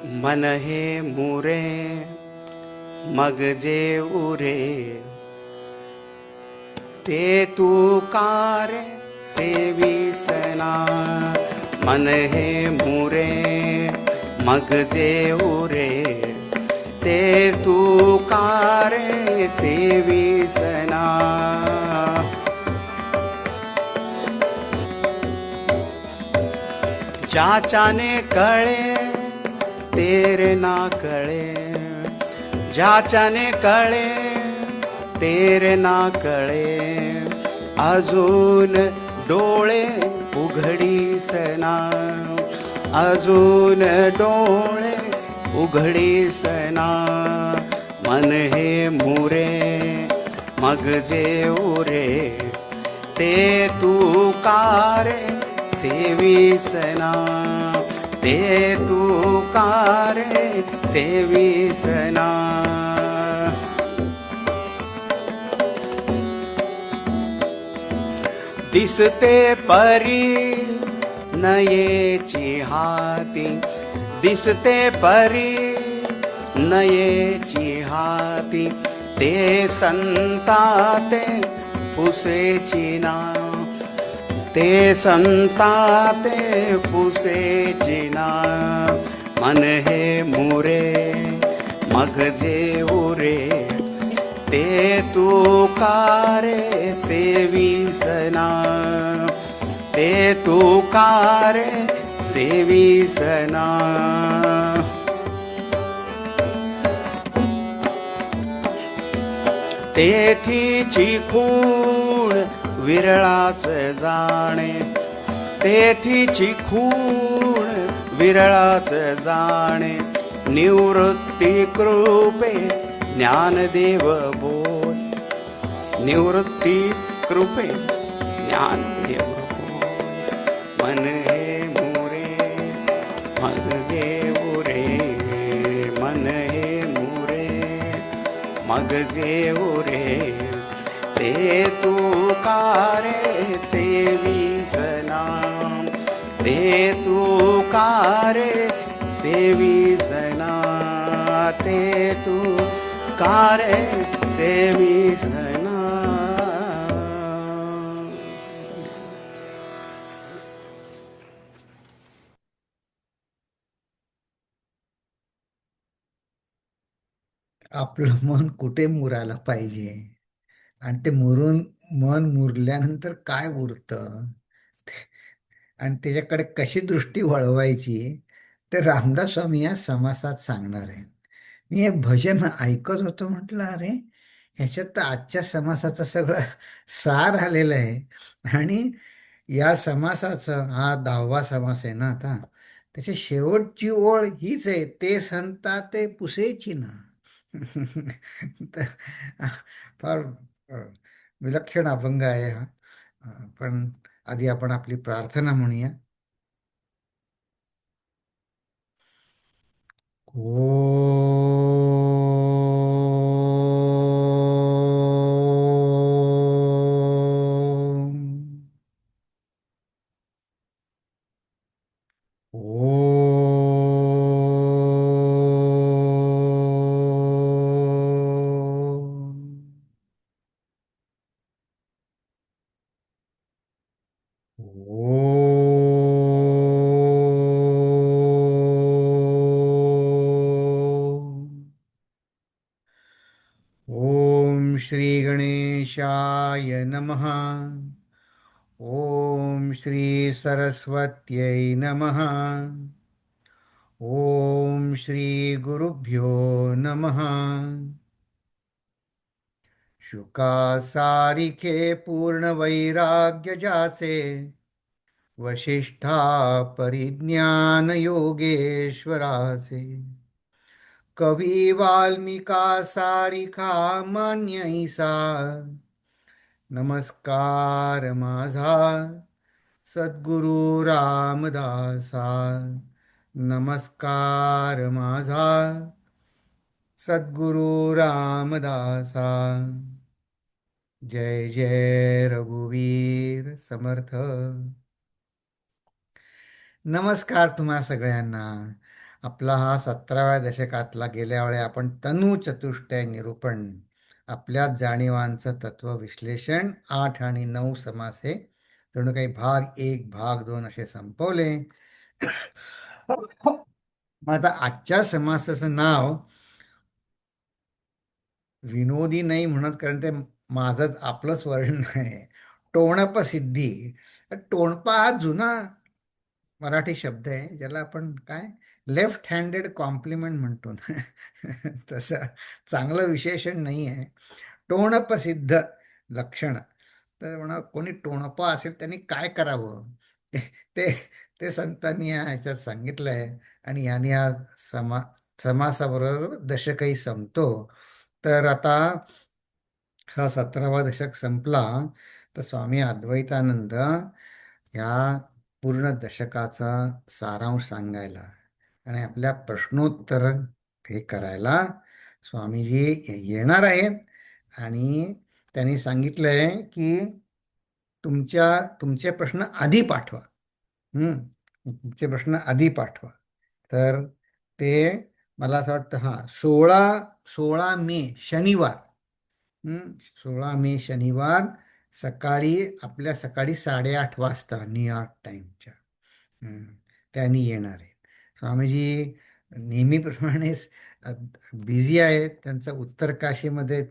मन हे मुरे मग जे उरे ते तू कार सेविसना. मन हे मुरे मग जे उरे ते तू कार सेविसना. ज्याच्याने कळे तेरे ना कळे, ज्याच्याने कळे तेरे ना कळे, अजून डोळे उघडीसना. अजून डोळे उघडीसना. मन हे मुरे मग जे उरे ते तू कार सेविसना. ते तू कार सेविसना. दिसते परी नयेची हाती, दिसते परी नयेची हाती, ते संता ते पुसेची ना. ते संता ते पुसेची ना. मन हे मुरे मग जे उरे ते तू कारे सेविसना. ते तू कारे सेविसना. तेथीची खूण विरळाच जाणे, तेथीची खूण विरळाच जाणे, निवृत्ती कृपे ज्ञानदेव बोल. निवृत्ती कृपे ज्ञानदेव बोल. मन हे मुरे मग जे उरे, मन हे मुरे मग जे उरे ते तू कारे सेविसना. ते तू कारे सेविसना. ते तू कारे सेविसना. आपलं मन कुठे मुरायला पाहिजे आणि ते मन मुरल्यानंतर काय उरतं आणि त्याच्याकडे कशी दृष्टी वळवायची ते रामदास स्वामी या समासात सांगणार आहे. मी हे भजन ऐकत होतो, म्हटलं अरे ह्याच्यात तर आजच्या समासाचं सगळं सार आलेलं आहे. आणि या समासाचं हा 10वा समास आहे ना आता, त्याची शेवटची ओळ हीच आहे, ते संता ते पुसेची ना. तर फार अ, विलक्षण अभंग आहे हा. पण आधी आपण आपली प्रार्थना म्हणूया. ओम. ओम. ओम. ओम श्री गणेशाय नमः. ओम श्री सरस्वत्यै नमः. ओम श्री गुरुभ्यो नमः. शुका सारिखे पूर्ण वैराग्य जाचे, वशिष्ठा परिज्ञान योगेश्वराचे. कवी वाल्मिका सारिखा मान्य ईसा, नमस्कार माझा सद्गुरु रामदासा. नमस्कार माझा सद्गुरु रामदासा. जय जय रघुवीर समर्थ. नमस्कार तुम्हा सगळ्यांना. आपला हा 17व्या दशकातला गेल्या वेळी आपण तनु चतुष्टय निरूपण, आपल्या जाणीवांचं तत्व विश्लेषण 8 आणि 9 समास हे जणू काही भाग 1 भाग 2 असे संपवले. मग आता आजच्या समासाचं नाव विनोदी नाही म्हणत, कारण ते माझंच आपलंच वर्णन आहे. टोणप सिद्धी. टोणपा हा जुना मराठी शब्द आहे, ज्याला आपण काय लेफ्ट हँडेड कॉम्प्लिमेंट म्हणतो ना. तसं चांगलं विशेषण नाही आहे. टोणप्रसिद्ध लक्षण. तर म्हणा कोणी टोणपा असेल त्यांनी काय करावं, ते ते संतांनी या ह्याच्यात सांगितलं आहे. आणि ह्याने हा समा समासाबरोबर दशकही संपतो. तर आता हा 17वा दशक संपला, तर स्वामी अद्वैतानंद ह्या पूर्ण दशकाचा सारांश सांगायला आणि आपल्या प्रश्नोत्तर हे करायला स्वामीजी येणार आहेत. आणि त्यांनी सांगितलंय की तुमचे प्रश्न आधी पाठवा. तुमचे प्रश्न आधी पाठवा. तर ते मला असं वाटतं, 16 मे शनिवार, 16 मे शनिवार सकाळी, आपल्या सकाळी 8:30 वाजता न्यूयॉर्क टाइमच्या, त्यांनी येणार आहेत. स्वामीजी नेहमीप्रमाणेच बिझी आहेत. त्यांचं उत्तर काशीमध्ये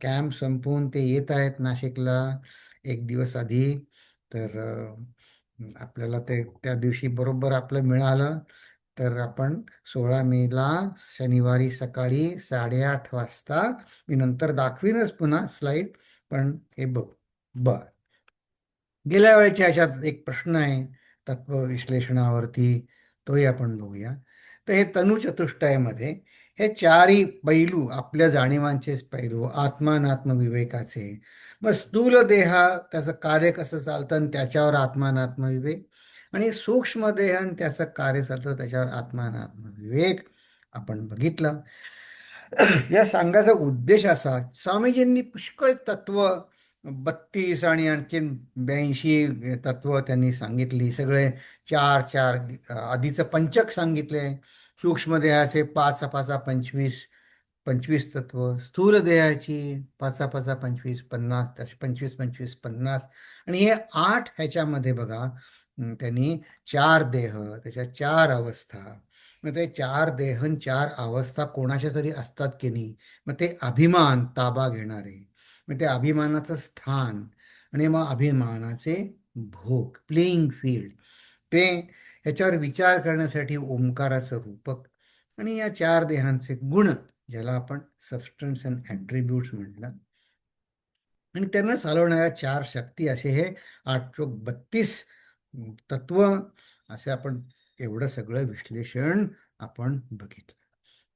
कॅम्प संपवून ते येत आहेत नाशिकला एक दिवस आधी. तर आपल्याला ते त्या दिवशी बरोबर आपलं मिळालं. तर आपण 16 मेला शनिवारी सकाळी 8:30 वाजता, मी नंतर दाखवीनच पुन्हा स्लाईड, पण हे बघ. बर, गेल्या वेळेच्या ह्याच्यात एक प्रश्न आहे तत्वविश्लेषणावरती, तोही आपण बघूया. तर हे तनुचतुष्टयामध्ये हे चारही पैलू, आपल्या जाणीवांचेच पैलू, आत्मानात्मविवेकाचे. मग स्थूल देहा त्याचं कार्य कसं चालतं आणि त्याच्यावर आत्मानात्मविवेक, आणि सूक्ष्म देह आणि त्याचं कार्य चालतं त्याच्यावर आत्मानात्मविवेक आपण बघितलं. या सांगायचा उद्देश असा, स्वामीजींनी पुष्कळ तत्व, 32 आणि आणखीन 82 तत्व त्यांनी सांगितली. सगळे चार चार, आधीचं पंचक सांगितले. सूक्ष्मदेहाचे 5 5 25, 25 तत्व, स्थूल देहाची 5 5 25 50, तसे 25 25 50. आणि हे 8 ह्याच्यामध्ये बघा, त्यांनी 4 देह, त्याच्या 4 अवस्था. मग ते 4 देह 4 अवस्था कोणाच्या तरी असतात की नाही. मग ते अभिमान ताबा घेणारे, मग ते अभिमानाचं स्थान, आणि मग अभिमानाचे भोग, प्लेईंग फील्ड, ते ह्याच्यावर विचार करण्यासाठी ओंकाराचं रूपक, आणि या 4 देहांचे गुण, ज्याला आपण सबस्टन्स अँड ॲट्रिब्यूट्स म्हटलं, आणि त्यांना चालवणाऱ्या 4 शक्ती, असे हे 8 चोक 32 तत्व. असे आपण एवढं सगळं विश्लेषण आपण बघितलं.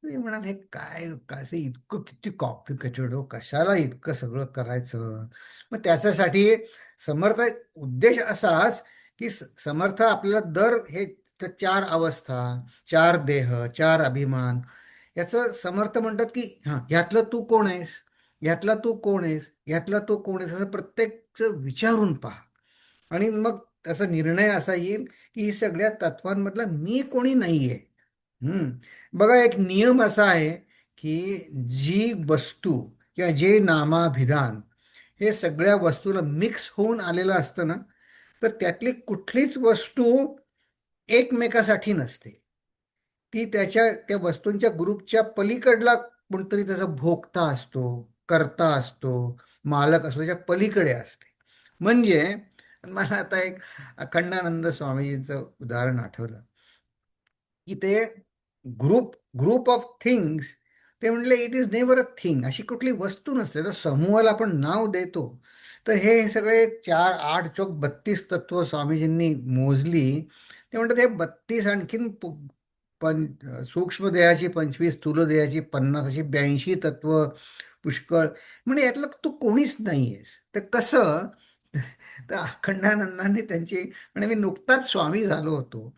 ते म्हणाल, हे काय कसं इतकं, किती कॉम्प्लिकेटेड हो, कशाला इतकं सगळं करायचं. मग त्याच्यासाठी समर्थ, उद्देश असाच की समर्थ आपल्याला दर हे 4 अवस्था, 4 देह, 4 अभिमान, याचं समर्थ म्हणतात की हां, ह्यातलं तू कोण आहेस, ह्यातला तू कोण आहेस, ह्यातला तू कोण आहेस, असं प्रत्येकचं विचारून पहा. आणि मग त्याचा निर्णय असा येईल की ही सगळ्या तत्वांमधला मी कोणी नाहीये. बघा, एक नियम असा आहे की जी वस्तू किंवा जे नामाभिधान हे सगळ्या वस्तूला मिक्स होऊन आलेलं असतं ना, तर त्यातली कुठलीच वस्तू एकमेकासाठी नसते. ती त्या वस्तूंच्या ग्रुपच्या पलीकडला कोणतरी त्याचा भोगता असतो, करता असतो, मालक असतो, त्याच्या पलीकडे असते. म्हणजे मला आता एक अखंडानंद स्वामीजींचं उदाहरण आठवलं की ते ग्रुप ग्रुप ऑफ थिंग्स, ते म्हणले it is never a thing. अशी कुठली वस्तू नसते. तर समूहाला आपण नाव देतो. तर हे सगळे 4 8 चोक 32 तत्व स्वामीजींनी मोजली. ते म्हणतात हे 32 आणखीन सूक्ष्म देहाची 25, स्थूल देहाची 50, अशी 82 तत्व पुष्कळ. म्हणजे यातलं तू कोणीच नाही आहेस. तर कसं? तर अखंडानंदांनी त्यांची, म्हणजे मी नुकताच स्वामी झालो होतो.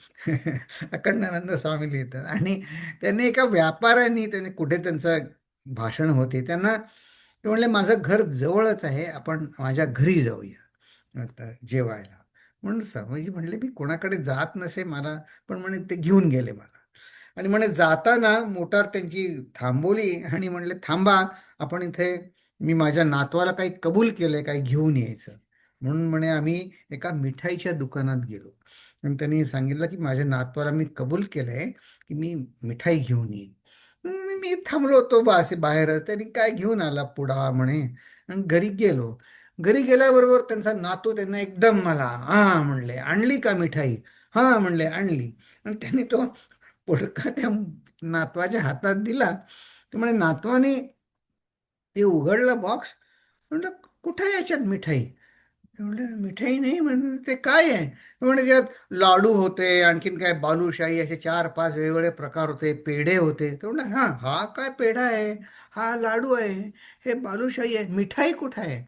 अखंडानंद स्वामी लिहितात, आणि त्यांनी एका व्यापाऱ्यांनी, त्यांनी कुठे त्यांचं भाषण होते, त्यांना ते म्हणले माझं घर जवळच आहे, आपण माझ्या घरी जाऊया आता जेवायला. म्हणून स्वामीजी म्हणले मी कोणाकडे जात नसे, मला पण म्हणे ते घेऊन गेले मला. आणि म्हणे जाताना मोटार त्यांची थांबवली आणि म्हणले थांबा, आपण इथे मी माझ्या नातवाला काही कबूल केलंय, काही घेऊन यायचं. म्हणून म्हणे आम्ही एका मिठाईच्या दुकानात गेलो आणि त्यांनी सांगितलं की माझ्या नातवाला मी कबूल केलंय की मी मिठाई घेऊन येईन. मी थांबलो होतो असे बाहेरच. त्यांनी काय घेऊन आला पुडा म्हणे. आणि घरी गेलो. घरी गेल्याबरोबर त्यांचा नातू त्यांना एकदम मला हा म्हणले, आणली का मिठाई? हा म्हणले, आणली. आणि त्यांनी तो पुडका त्या नातवाच्या हातात दिला. तर म्हणे नातवाने ते उघडलं बॉक्स. म्हणलं कुठे आहे याच्यात मिठाई? म्हणलं मिठाई नाही. म्हणजे ते काय आहे? म्हणजे त्यात लाडू होते, आणखीन काय बालुशाही, असे 4-5 वेगवेगळे प्रकार होते, पेढे होते. तर म्हणलं हां, हा काय पेढा आहे, हा लाडू आहे, हे बालुशाही आहे, मिठाई कुठं आहे?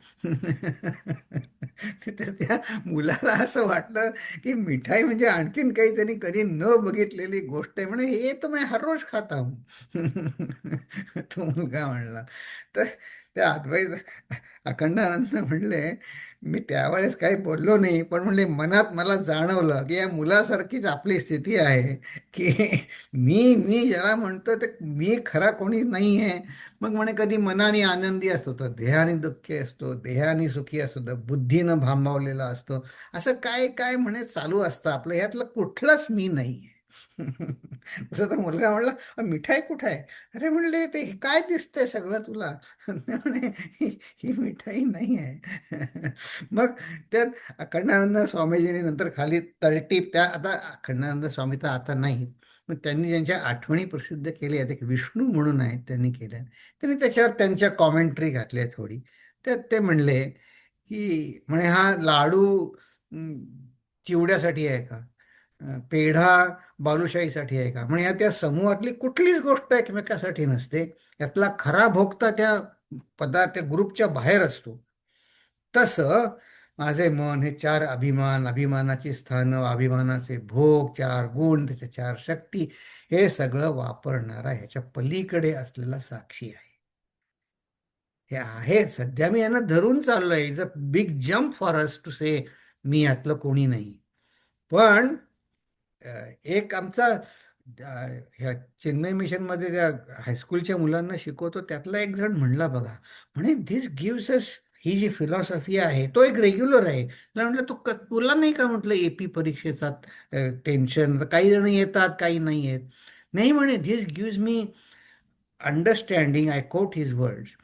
तर त्या मुलाला असं वाटलं की मिठाई म्हणजे आणखीन काही त्यांनी कधी न बघितलेली गोष्ट आहे. म्हणे हे तर मी हर रोज खाता हूं. तो मुलगा म्हणला. तर त्या अद्वैत अखंडानंद म्हणले, मी त्यावेळेस काही बोललो नाही, पण म्हणले मनात मला जाणवलं की या मुलासारखीच आपली स्थिती आहे की मी ज्याला म्हणतो ते मी खरा कोणी नाही आहे. मग म्हणे कधी मनाने आनंदी असतो तर देहाने दुःखी असतो, देहाने सुखी असतो तर बुद्धीनं भांबावलेला असतो. असं काय काय म्हणे चालू असतं आपलं, ह्यातलं कुठलंच मी नाही आहे. तसं तो मुलगा म्हणला, मिठाई कुठं आहे? अरे म्हणले ते काय दिसतंय सगळं तुला? म्हणे ही मिठाई नाही आहे. मग त्यात अखंडानंद स्वामीजींनी नंतर खाली तळटीप, त्या आता अखंडानंद स्वामी तर आता नाहीत, मग त्यांनी ज्यांच्या आठवणी प्रसिद्ध केल्या आहेत, एक विष्णू म्हणून आहेत त्यांनी केल्या, त्यांनी त्याच्यावर त्यांच्या कॉमेंट्री घातल्या थोडी. त्यात ते म्हणले की म्हणे हा लाडू अं, चिवड्यासाठी आहे का? पेढा बालुशाहीसाठी आहे का? म्हणे ह्या त्या समूहातली कुठलीच गोष्ट एकमेकासाठी नसते. यातला खरा भोगता त्या पदार्थ त्या ग्रुपच्या बाहेर असतो. तसं माझे मन हे 4 अभिमान, अभिमानाची स्थानं, अभिमानाचे भोग, 4 गुण, त्याच्या 4 शक्ती, हे सगळं वापरणारा ह्याच्या पलीकडे असलेला साक्षी आहे. हे आहे सध्या मी यांना धरून चाललोय. Is a big jump for us to say मी यातलं कोणी नाही. पण अ, एक आमचा ह्या चेन्नई मिशनमध्ये त्या हायस्कूलच्या मुलांना शिकवतो त्यातला एक जण म्हणला बघा, म्हणे धिस गिव्स अस, ही जी फिलॉसॉफी आहे तो एक रेग्युलर आहे. त्याला म्हटलं तुला नाही का म्हटलं एपी परीक्षेचा टेन्शन? काही जण येतात काही नाही येत. नाही म्हणे, this gives me understanding, I quote his words,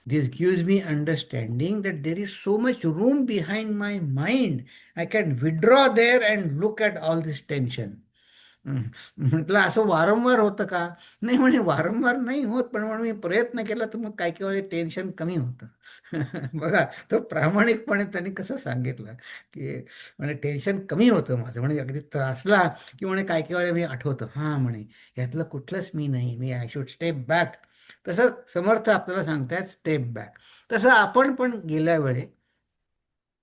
this gives me understanding that there is so much room behind my mind. I can withdraw there and look at all this tension. म्हटलं असं वारंवार होतं का? नाही म्हणे वारंवार नाही होत, पण म्हणून मी प्रयत्न केला तर मग काही काही वेळी टेन्शन कमी होतं. बघा, तो प्रामाणिकपणे त्यांनी कसं सांगितलं की म्हणे टेन्शन कमी होतं माझं. म्हणजे अगदी त्रासला की म्हणे काही काही वेळी मी आठवतं, हां म्हणे यातलं कुठलंच मी नाही, मी आय शुड स्टेप बॅक. तसं समर्थ आपल्याला सांगतायत स्टेप बॅक. तसं आपण पण गेल्या वेळी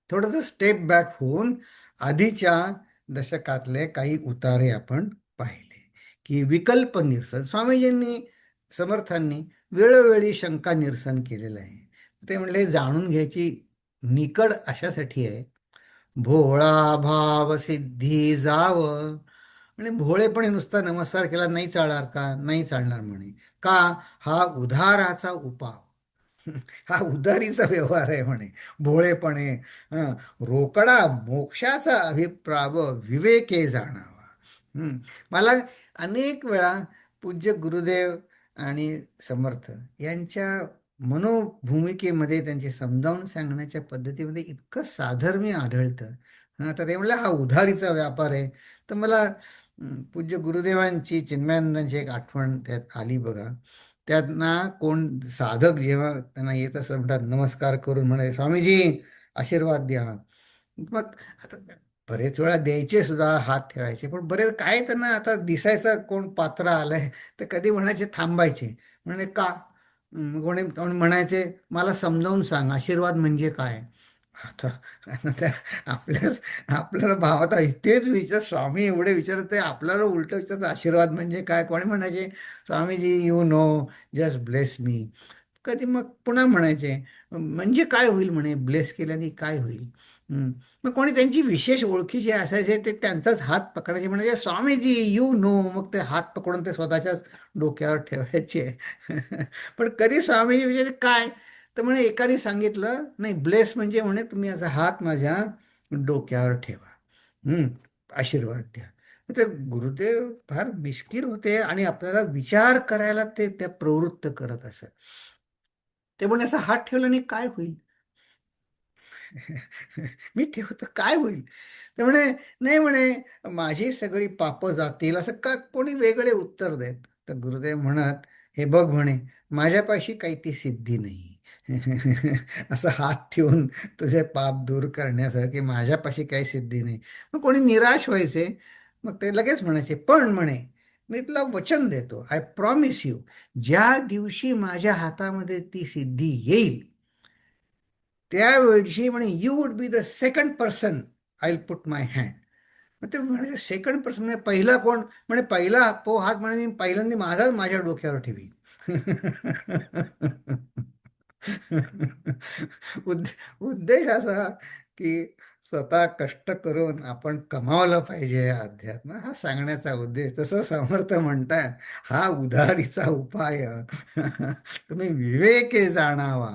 थोडंसं स्टेप बॅक होऊन आधीच्या दशकातले काही उतारे आपण पाहिले की विकल्प निरसन स्वामीजींनी, समर्थांनी वेळोवेळी शंका निरसन केलेलं आहे. ते म्हणले जाणून घ्यायची निकड अशासाठी आहे, भोळा भाव सिद्धी जाव. म्हणजे भोळेपणे नुसता नमस्कार केला नाही चालणार का? नाही चालणार म्हणे. का? हा उधाराचा उपाव. हा उधारीचा व्यवहार आहे म्हणे. भोळेपणे हं, रोकडा मोक्षाचा अभिप्राव विवेके जाणावा. मला अनेक वेळा पूज्य गुरुदेव आणि समर्थ यांच्या मनोभूमिकेमध्ये, त्यांचे समजावून सांगण्याच्या पद्धतीमध्ये इतकं साधर्म्य आढळतं. तर ते म्हणलं हा उधारीचा व्यापार आहे. तर मला पूज्य गुरुदेवांची, चिन्मयानंदांची एक आठवण त्यात आली बघा. त्यांना कोण साधक जेव्हा त्यांना येत असं म्हणतात, नमस्कार करून म्हणे स्वामीजी आशीर्वाद द्या. मग आता बरेच वेळा द्यायचे सुद्धा, हात ठेवायचे, पण बरेच काय त्यांना आता दिसायचं कोण पात्र आलंय तर कधी म्हणायचे थांबायचे. म्हणे का? कोणी म्हणायचे मला समजावून सांग आशीर्वाद म्हणजे काय. आता आता आपल्या आपल्याला भावत आहे तेच विचार स्वामी एवढे विचारत आहे, आपल्याला उलट विचारत आशीर्वाद म्हणजे काय. कोणी म्हणायचे Swamiji you know, just bless me. कधी मग पुन्हा म्हणायचे म्हणजे काय होईल म्हणे, ब्लेस केल्याने काय होईल. हम्म. मग कोणी त्यांची विशेष ओळखीचे असायचे ते त्यांचाच हात पकडायचे म्हणजे स्वामीजी यू नो, मग ते हात पकडून ते स्वतःच्याच डोक्यावर ठेवायचे. पण कधी स्वामीजी म्हणजे काय, तर म्हणे एकाने सांगितलं नाही, ब्लेस म्हणजे म्हणे तुम्ही असा हात माझ्या डोक्यावर ठेवा. हम्म. आशीर्वाद द्या. मग ते गुरुदेव फार मिश्किल होते आणि आपल्याला विचार करायला ते त्या प्रवृत्त करत असत. ते म्हणे असा हात ठेवल्याने काय होईल? मी ठेवतो काय होईल? ते म्हणे नाही म्हणे, माझी सगळी पापं जातील, असं का कोणी वेगळे उत्तर देत. तर गुरुदेव म्हणत, हे बघ म्हणे, माझ्यापाशी काही ती सिद्धी नाही. असं हात ठेवून तुझे पाप दूर करण्यासारखी माझ्यापाशी काही सिद्धी नाही. मग कोणी निराश व्हायचे, मग ते लगेच म्हणायचे, पण म्हणे मी तुला वचन देतो, आय प्रॉमिस यू, ज्या दिवशी माझ्या हातामध्ये ती सिद्धी येईल त्यावेळी म्हणे you would be the second person I will put my hand. मग ते म्हणे सेकंड पर्सन म्हणजे पहिला कोण? म्हणे पहिला तो हात म्हणे मी पहिल्यांदा माझाच माझ्या डोक्यावर ठेवी. उद्देश असा की स्वतः कष्ट करून आपण कमावलं पाहिजे अध्यात्म, हा सांगण्याचा उद्देश. तसं समर्थ म्हणतात, हा उधारीचा उपाय. तुम्ही विवेके जाणावा.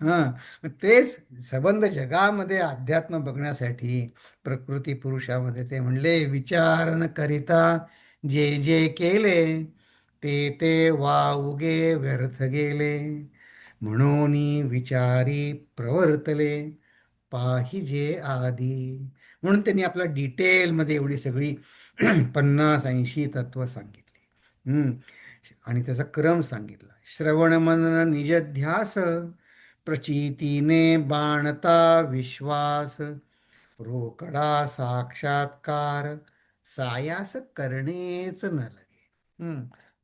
हां, तेच संबंध जगामध्ये अध्यात्म बघण्यासाठी प्रकृती पुरुषामध्ये ते म्हणले, विचार न करिता जे जे केले ते ते वावगे व्यर्थ गेले, म्हणून विचारी प्रवर्तले पाहिजे आधी. म्हणून त्यांनी आपल्या डिटेलमध्ये एवढी सगळी 50-80 तत्व सांगितली. आणि त्याचा क्रम सांगितला. श्रवण मनन निजध्यास, प्रचितीने बाणता विश्वास, रोकडा साक्षात्कार सायास करणेच न लगे.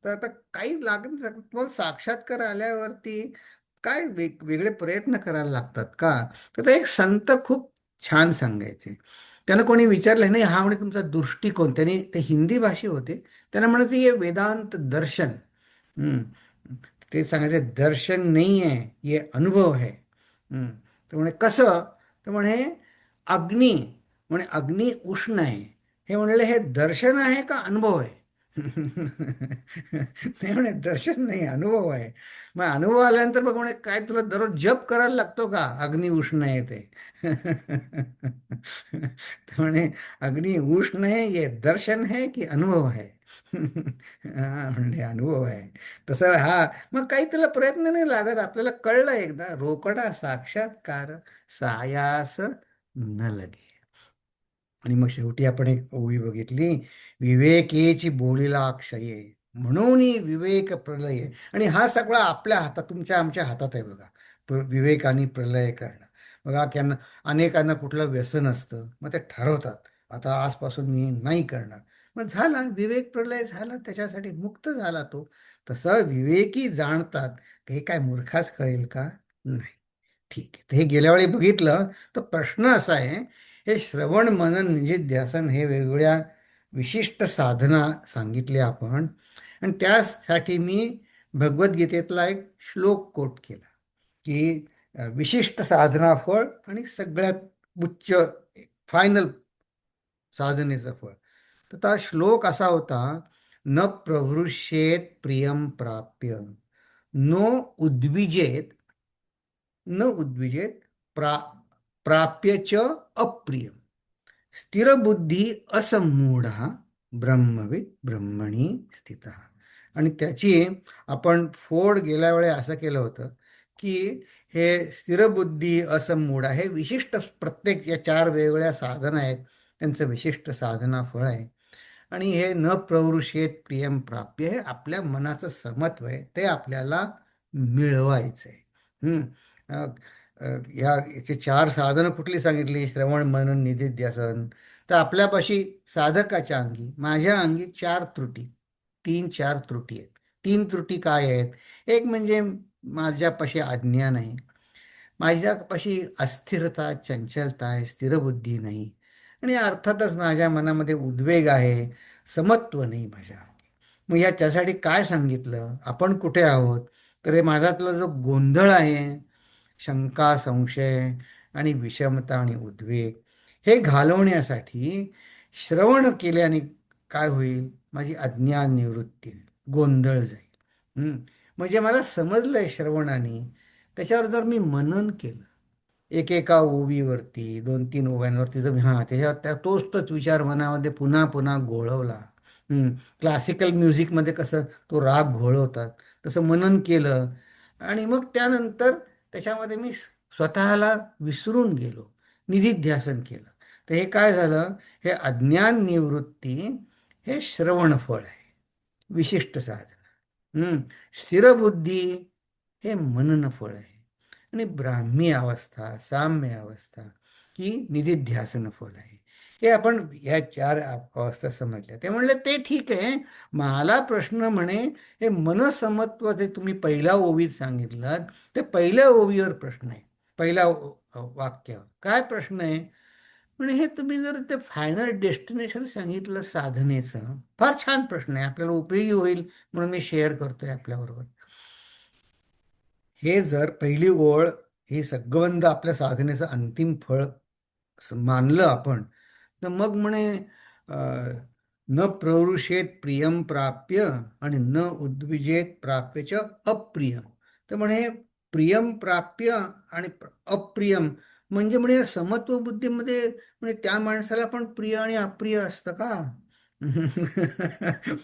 तर आता काही लागत नाही. तुम्हाला साक्षात्कार आल्यावरती काय वेगळे प्रयत्न करायला लागतात का? तर ते एक संत खूप छान सांगायचे. त्यांना कोणी विचारलं नाही, हा म्हणे तुमचा दृष्टिकोन, त्यांनी ते हिंदी भाषे होते, त्यांना म्हणत ये वेदांत दर्शन. हम्म. ते सांगायचे दर्शन नाही आहे, ये अनुभव आहे. तर म्हणे कसं? तर म्हणे अग्नी, म्हणे अग्नी उष्ण आहे, हे म्हणले हे दर्शन आहे का अनुभव आहे? नाही म्हणे दर्शन नाही, अनुभव आहे. मग अनुभव आल्यानंतर बघ म्हणे काय तुला दररोज जप करायला लागतो का अग्नी उष्ण आहे ते? तर म्हणे अग्नी उष्ण है ये दर्शन है की अनुभव है? हा म्हणले अनुभव आहे. तसं हा, मग काही त्याला प्रयत्न नाही लागत, आपल्याला कळलं एकदा, रोकडा साक्षात्कार सायास न लगे. आणि मग शेवटी आपण एक ओवी बघितली, विवेकेची बोलीला अक्षये, म्हणून विवेक प्रलय. आणि हा सगळा आपल्या हातात, तुमच्या आमच्या हातात आहे बघा, विवेकाने प्रलय करणं. बघा त्यांना, अनेकांना कुठलं व्यसन असतं, मग ते ठरवतात आता आजपासून मी नाही करणार, मग झाला विवेक प्रलय झाला, त्याच्यासाठी मुक्त झाला तो. तसं विवेकी जाणतात, हे काय मूर्खास कळेल का? नाही. ठीक आहे, तर हे गेल्या वेळी बघितलं. तर प्रश्न असा आहे, हे श्रवण मनन निधिध्यासन हे वेगवेगळ्या विशिष्ट साधना सांगितले आपण, आणि त्यासाठी मी भगवद्गीतेतला एक श्लोक कोट केला की विशिष्ट साधना फळ आणि सगळ्यात उच्च फायनल साधनेचं फळ. तर तो श्लोक असा होता, न प्रहृष्येत प्रियम प्राप्य, नो उद्विजेत, न उद्विजेत प्रा प्राप्य च अप्रियम, स्थिरबुद्धी असमूढा ब्रह्मविद ब्रह्मणी स्थित. आणि त्याची आपण फोड गेल्या वेळे असं केलं होतं की हे स्थिरबुद्धी असमूढा हे विशिष्ट, प्रत्येक या 4 वेगवेगळ्या साधना आहेत, त्यांचं विशिष्ट साधना फळ आहे. आणि हे न प्रवृषेत प्रियम प्राप्य, हे आपल्या मनाचं समत्व आहे, ते आपल्याला मिळवायचं आहे. हम्म. अ, अ, याचे 4 साधनं कुठली सांगितली? श्रवण मनन निधिध्यासन. तर आपल्यापाशी साधकाच्या अंगी, माझ्या अंगी 4 त्रुटी, 3-4 त्रुटी आहेत. 3 त्रुटी काय आहेत? एक म्हणजे माझ्यापाशी अज्ञान आहे, माझ्यापाशी अस्थिरता चंचलता आहे, स्थिरबुद्धी नाही, आणि अर्थातच माझ्या मनामध्ये उद्वेग आहे, समत्व नाही माझ्या. मग या त्यासाठी काय सांगितलं, आपण कुठे आहोत? तर हे माझ्यातला जो गोंधळ आहे, शंका संशय, आणि विषमता आणि उद्वेग हे घालवण्यासाठी श्रवण केल्याने काय होईल? माझी अज्ञान निवृत्ती होईल, गोंधळ जाईल. म्हणजे मला समजलंय श्रवणाने, त्याच्यावर जर मी मनन केलं, एकेका ओवीवरती, दोन तीन ओव्यांवरती जर हां त्याच्यावर तोच विचार मनामध्ये पुन्हा पुन्हा घोळवला. क्लासिकल म्युझिकमध्ये कसं तो राग घोळवतात, तसं मनन केलं आणि मग त्यानंतर त्याच्यामध्ये मी स्वतःला विसरून गेलो, निधिध्यासन केलं, तर हे काय झालं? हे अज्ञान निवृत्ती हे श्रवणफळ आहे, विशिष्ट साधन. स्थिरबुद्धी हे मननफळ आहे. आणि ब्राह्मी अवस्था, साम्य अवस्था ही निधिध्यासन फल आहे. हे आपण या चार अवस्था समजल्या. ते म्हणले ते ठीक आहे. मला प्रश्न म्हणे हे मनसमत्व जे तुम्ही पहिल्या ओवीत सांगितलं, ते पहिल्या ओवीवर प्रश्न आहे. पहिल्या वाक्यावर काय प्रश्न आहे? म्हणजे हे तुम्ही जर ते फायनल डेस्टिनेशन सांगितलं साधनेचं, फार छान प्रश्न आहे, आपल्याला उपयोगी होईल म्हणून मी शेअर करतोय आपल्याबरोबर. हे जर पहिली ओळ हे सगळं आपल्या साधनेचं अंतिम फळ मानलं आपण, तर मग म्हणे न प्रवृषेत प्रियम प्राप्य आणि न उद्विजेत प्राप्यच अप्रियम. तर म्हणे प्रियम प्राप्य आणि अप्रियम म्हणजे म्हणे समत्व बुद्धीमध्ये म्हणजे त्या माणसाला पण प्रिय आणि अप्रिय असतं का?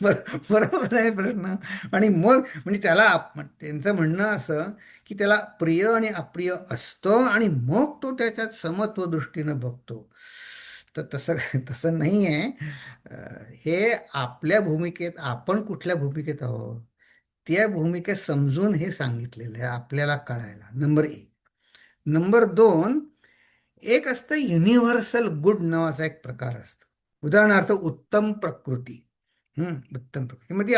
बरोबर आहे प्रश्न. आणि मग म्हणजे त्याला त्यांचं म्हणणं असं की त्याला प्रिय आणि अप्रिय असतं आणि मग तो त्याच्यात समत्व दृष्टीनं बघतो. तर तसं तसं नाही आहे. हे आपल्या भूमिकेत, आपण कुठल्या भूमिकेत आहोत त्या भूमिकेत समजून हे सांगितलेलं आहे आपल्याला कळायला, नंबर एक. नंबर दोन, एक असतं युनिव्हर्सल गुड नावाचा एक प्रकार असतो. उदाहरणार्थ उत्तम प्रकृती. उत्तम प्रकृती म्हणजे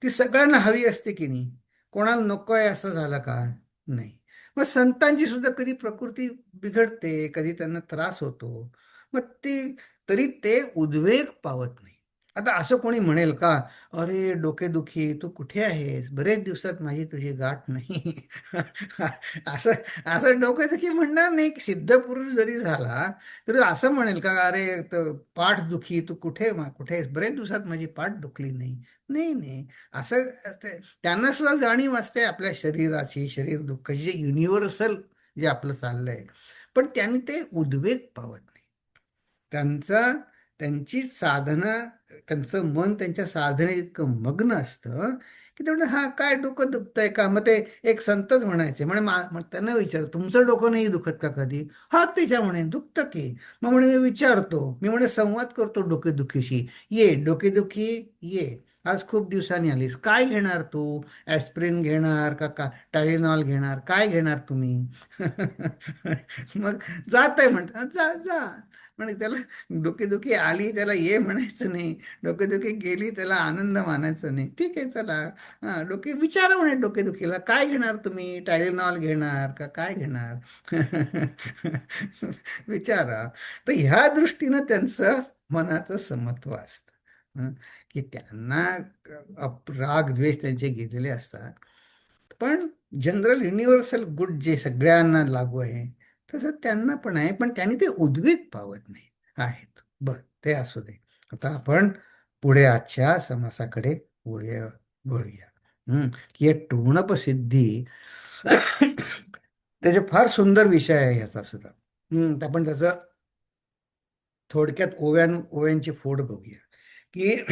ती सगळ्यांना हवी असते की नाही? कोणाला नको आहे असं झालं का? नाही. मग संतांची सुद्धा कधी प्रकृती बिघडते, कधी त्यांना त्रास होतो. मग ती तरी ते उद्वेग पावत नाही. आता असं कोणी म्हणेल का, अरे डोकेदुखी तू कुठे आहेस, बरेच दिवसात माझी तुझी गाठ नाही. असं असं डोकेदुखी म्हणणार नाही. सिद्ध पुरुष जरी झाला तर असं म्हणेल का, अरे पाठ दुखी तू कुठे आहेस, बरेच दिवसात माझी पाठ दुखली नाही. नाही नाही, असं त्यांना सुद्धा जाणीव असते आपल्या शरीराची, शरीर दुःखाची, जे युनिव्हर्सल जे आपलं चाललंय. पण त्यांनी ते उद्वेग पावत नाही. त्यांचा त्यांची साधना, त्यांचं मन त्यांच्या साधनेत इतकं मग्न असतं की ते हा काय डोकं दुखतंय का? मग ते एक संतच म्हणायचे, म्हणे मग त्यांना विचार, तुमचं डोकं नाही दुखत का कधी? हा त्याच्या म्हणे दुखतं की. मग म्हणे मी विचारतो, मी म्हणे संवाद करतो डोकेदुखीशी, ये डोकेदुखी ये, आज खूप दिवसांनी आलीस, काय घेणार तू? ॲस्प्रिन घेणार का टायलेनॉल घेणार, काय घेणार तुम्ही? मग जात आहे म्हणतात, जा जा. म्हणजे त्याला डोकेदुखी आली त्याला ये म्हणायचं नाही, डोकेदुखी गेली त्याला आनंद मानायचा नाही. ठीक आहे चला, हां विचारा म्हणे डोकेदुखीला, काय घेणार तुम्ही? टायलेनॉल घेणार का काय घेणार? विचारा. तर ह्या दृष्टीनं त्यांचं मनाचं समत्व असतं. की त्यांना राग द्वेष त्यांचे गेलेले असतात, पण जनरल युनिव्हर्सल गुड जे सगळ्यांना लागू आहे तसं त्यांना पण आहे, पण त्यांनी ते उद्वेग पावत नाही आहेत. बर, ते असू दे. आता आपण पुढे आजच्या समासाकडे पुढे वळूया. की हे टोणपसिद्धी त्याचे फार सुंदर विषय आहे ह्याचा सुद्धा. तर आपण त्याचं थोडक्यात ओव्यांची फोड बघूया. की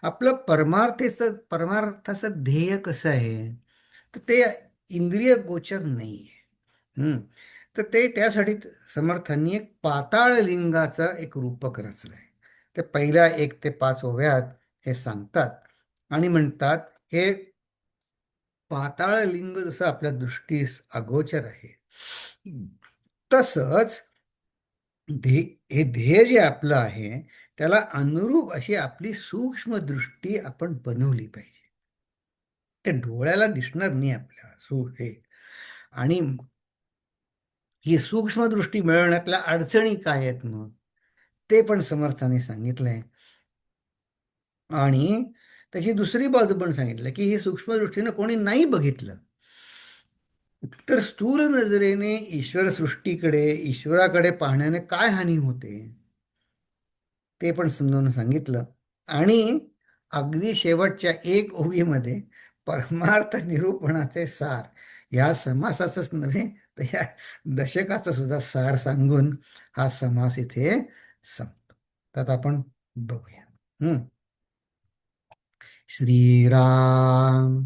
आपलं परमार्थाचं ध्येय कसं आहे, तर ते इंद्रिय गोचर नाही आहे. तर ते त्यासाठी समर्थांनी एक पाताळ लिंगाचं एक रूपक रचलं आहे. ते पहिल्या 1 ते 5 ओव्यात हे सांगतात आणि म्हणतात, हे पाताळ लिंग जसं आपल्या दृष्टीस अगोचर आहे, तसंच हे ध्येय जे आपलं आहे त्याला अनुरूप अशी आपली सूक्ष्म दृष्टी आपण बनवली पाहिजे. ते डोळ्याला दिसणार नाही आपल्या हे. आणि ही सूक्ष्म दृष्टी मिळवण्यातल्या अडचणी काय आहेत मग ते पण समर्थाने सांगितलंय. आणि त्याची दुसरी बाजू पण सांगितलं की ही सूक्ष्म दृष्टीनं कोणी नाही बघितलं तर स्थूल नजरेने ईश्वर सृष्टीकडे, ईश्वराकडे पाहण्याने काय हानी होते ते पण समजावून सांगितलं. आणि अगदी शेवटच्या एक ओळीमध्ये परमार्थ निरूपणाचे सार, या समासाचंच नव्हे तर या दशकाचं सुद्धा सार सांगून हा समास इथे संपतो. तर आता आपण बघूया. श्रीराम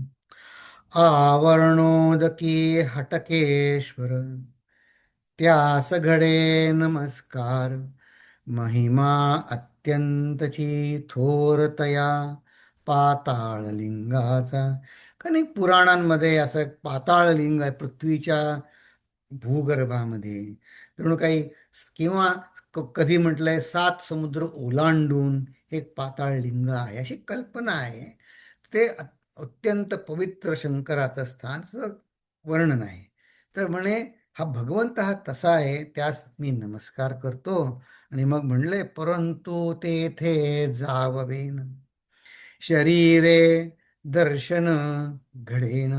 आवरणोदकी हटकेश्वर, त्यास घडे नमस्कार, महिमा अत्यंतची थोरतया पाताळ लिंगाचा. कारण पुराणांमध्ये असं पाताळ लिंग आहे पृथ्वीच्या भूगर्भामध्ये, जणू काही. किंवा कधी म्हटलंय 7 समुद्र ओलांडून एक पाताळ लिंग आहे, अशी कल्पना आहे. ते अत्यंत पवित्र शंकराचं स्थानचं वर्णन आहे. तर म्हणे हा भगवंत हा तसा आहे, त्यास मी नमस्कार करतो. आणि मग म्हणले, परंतु तेथे जाववेन, शरीरे दर्शन घडेन,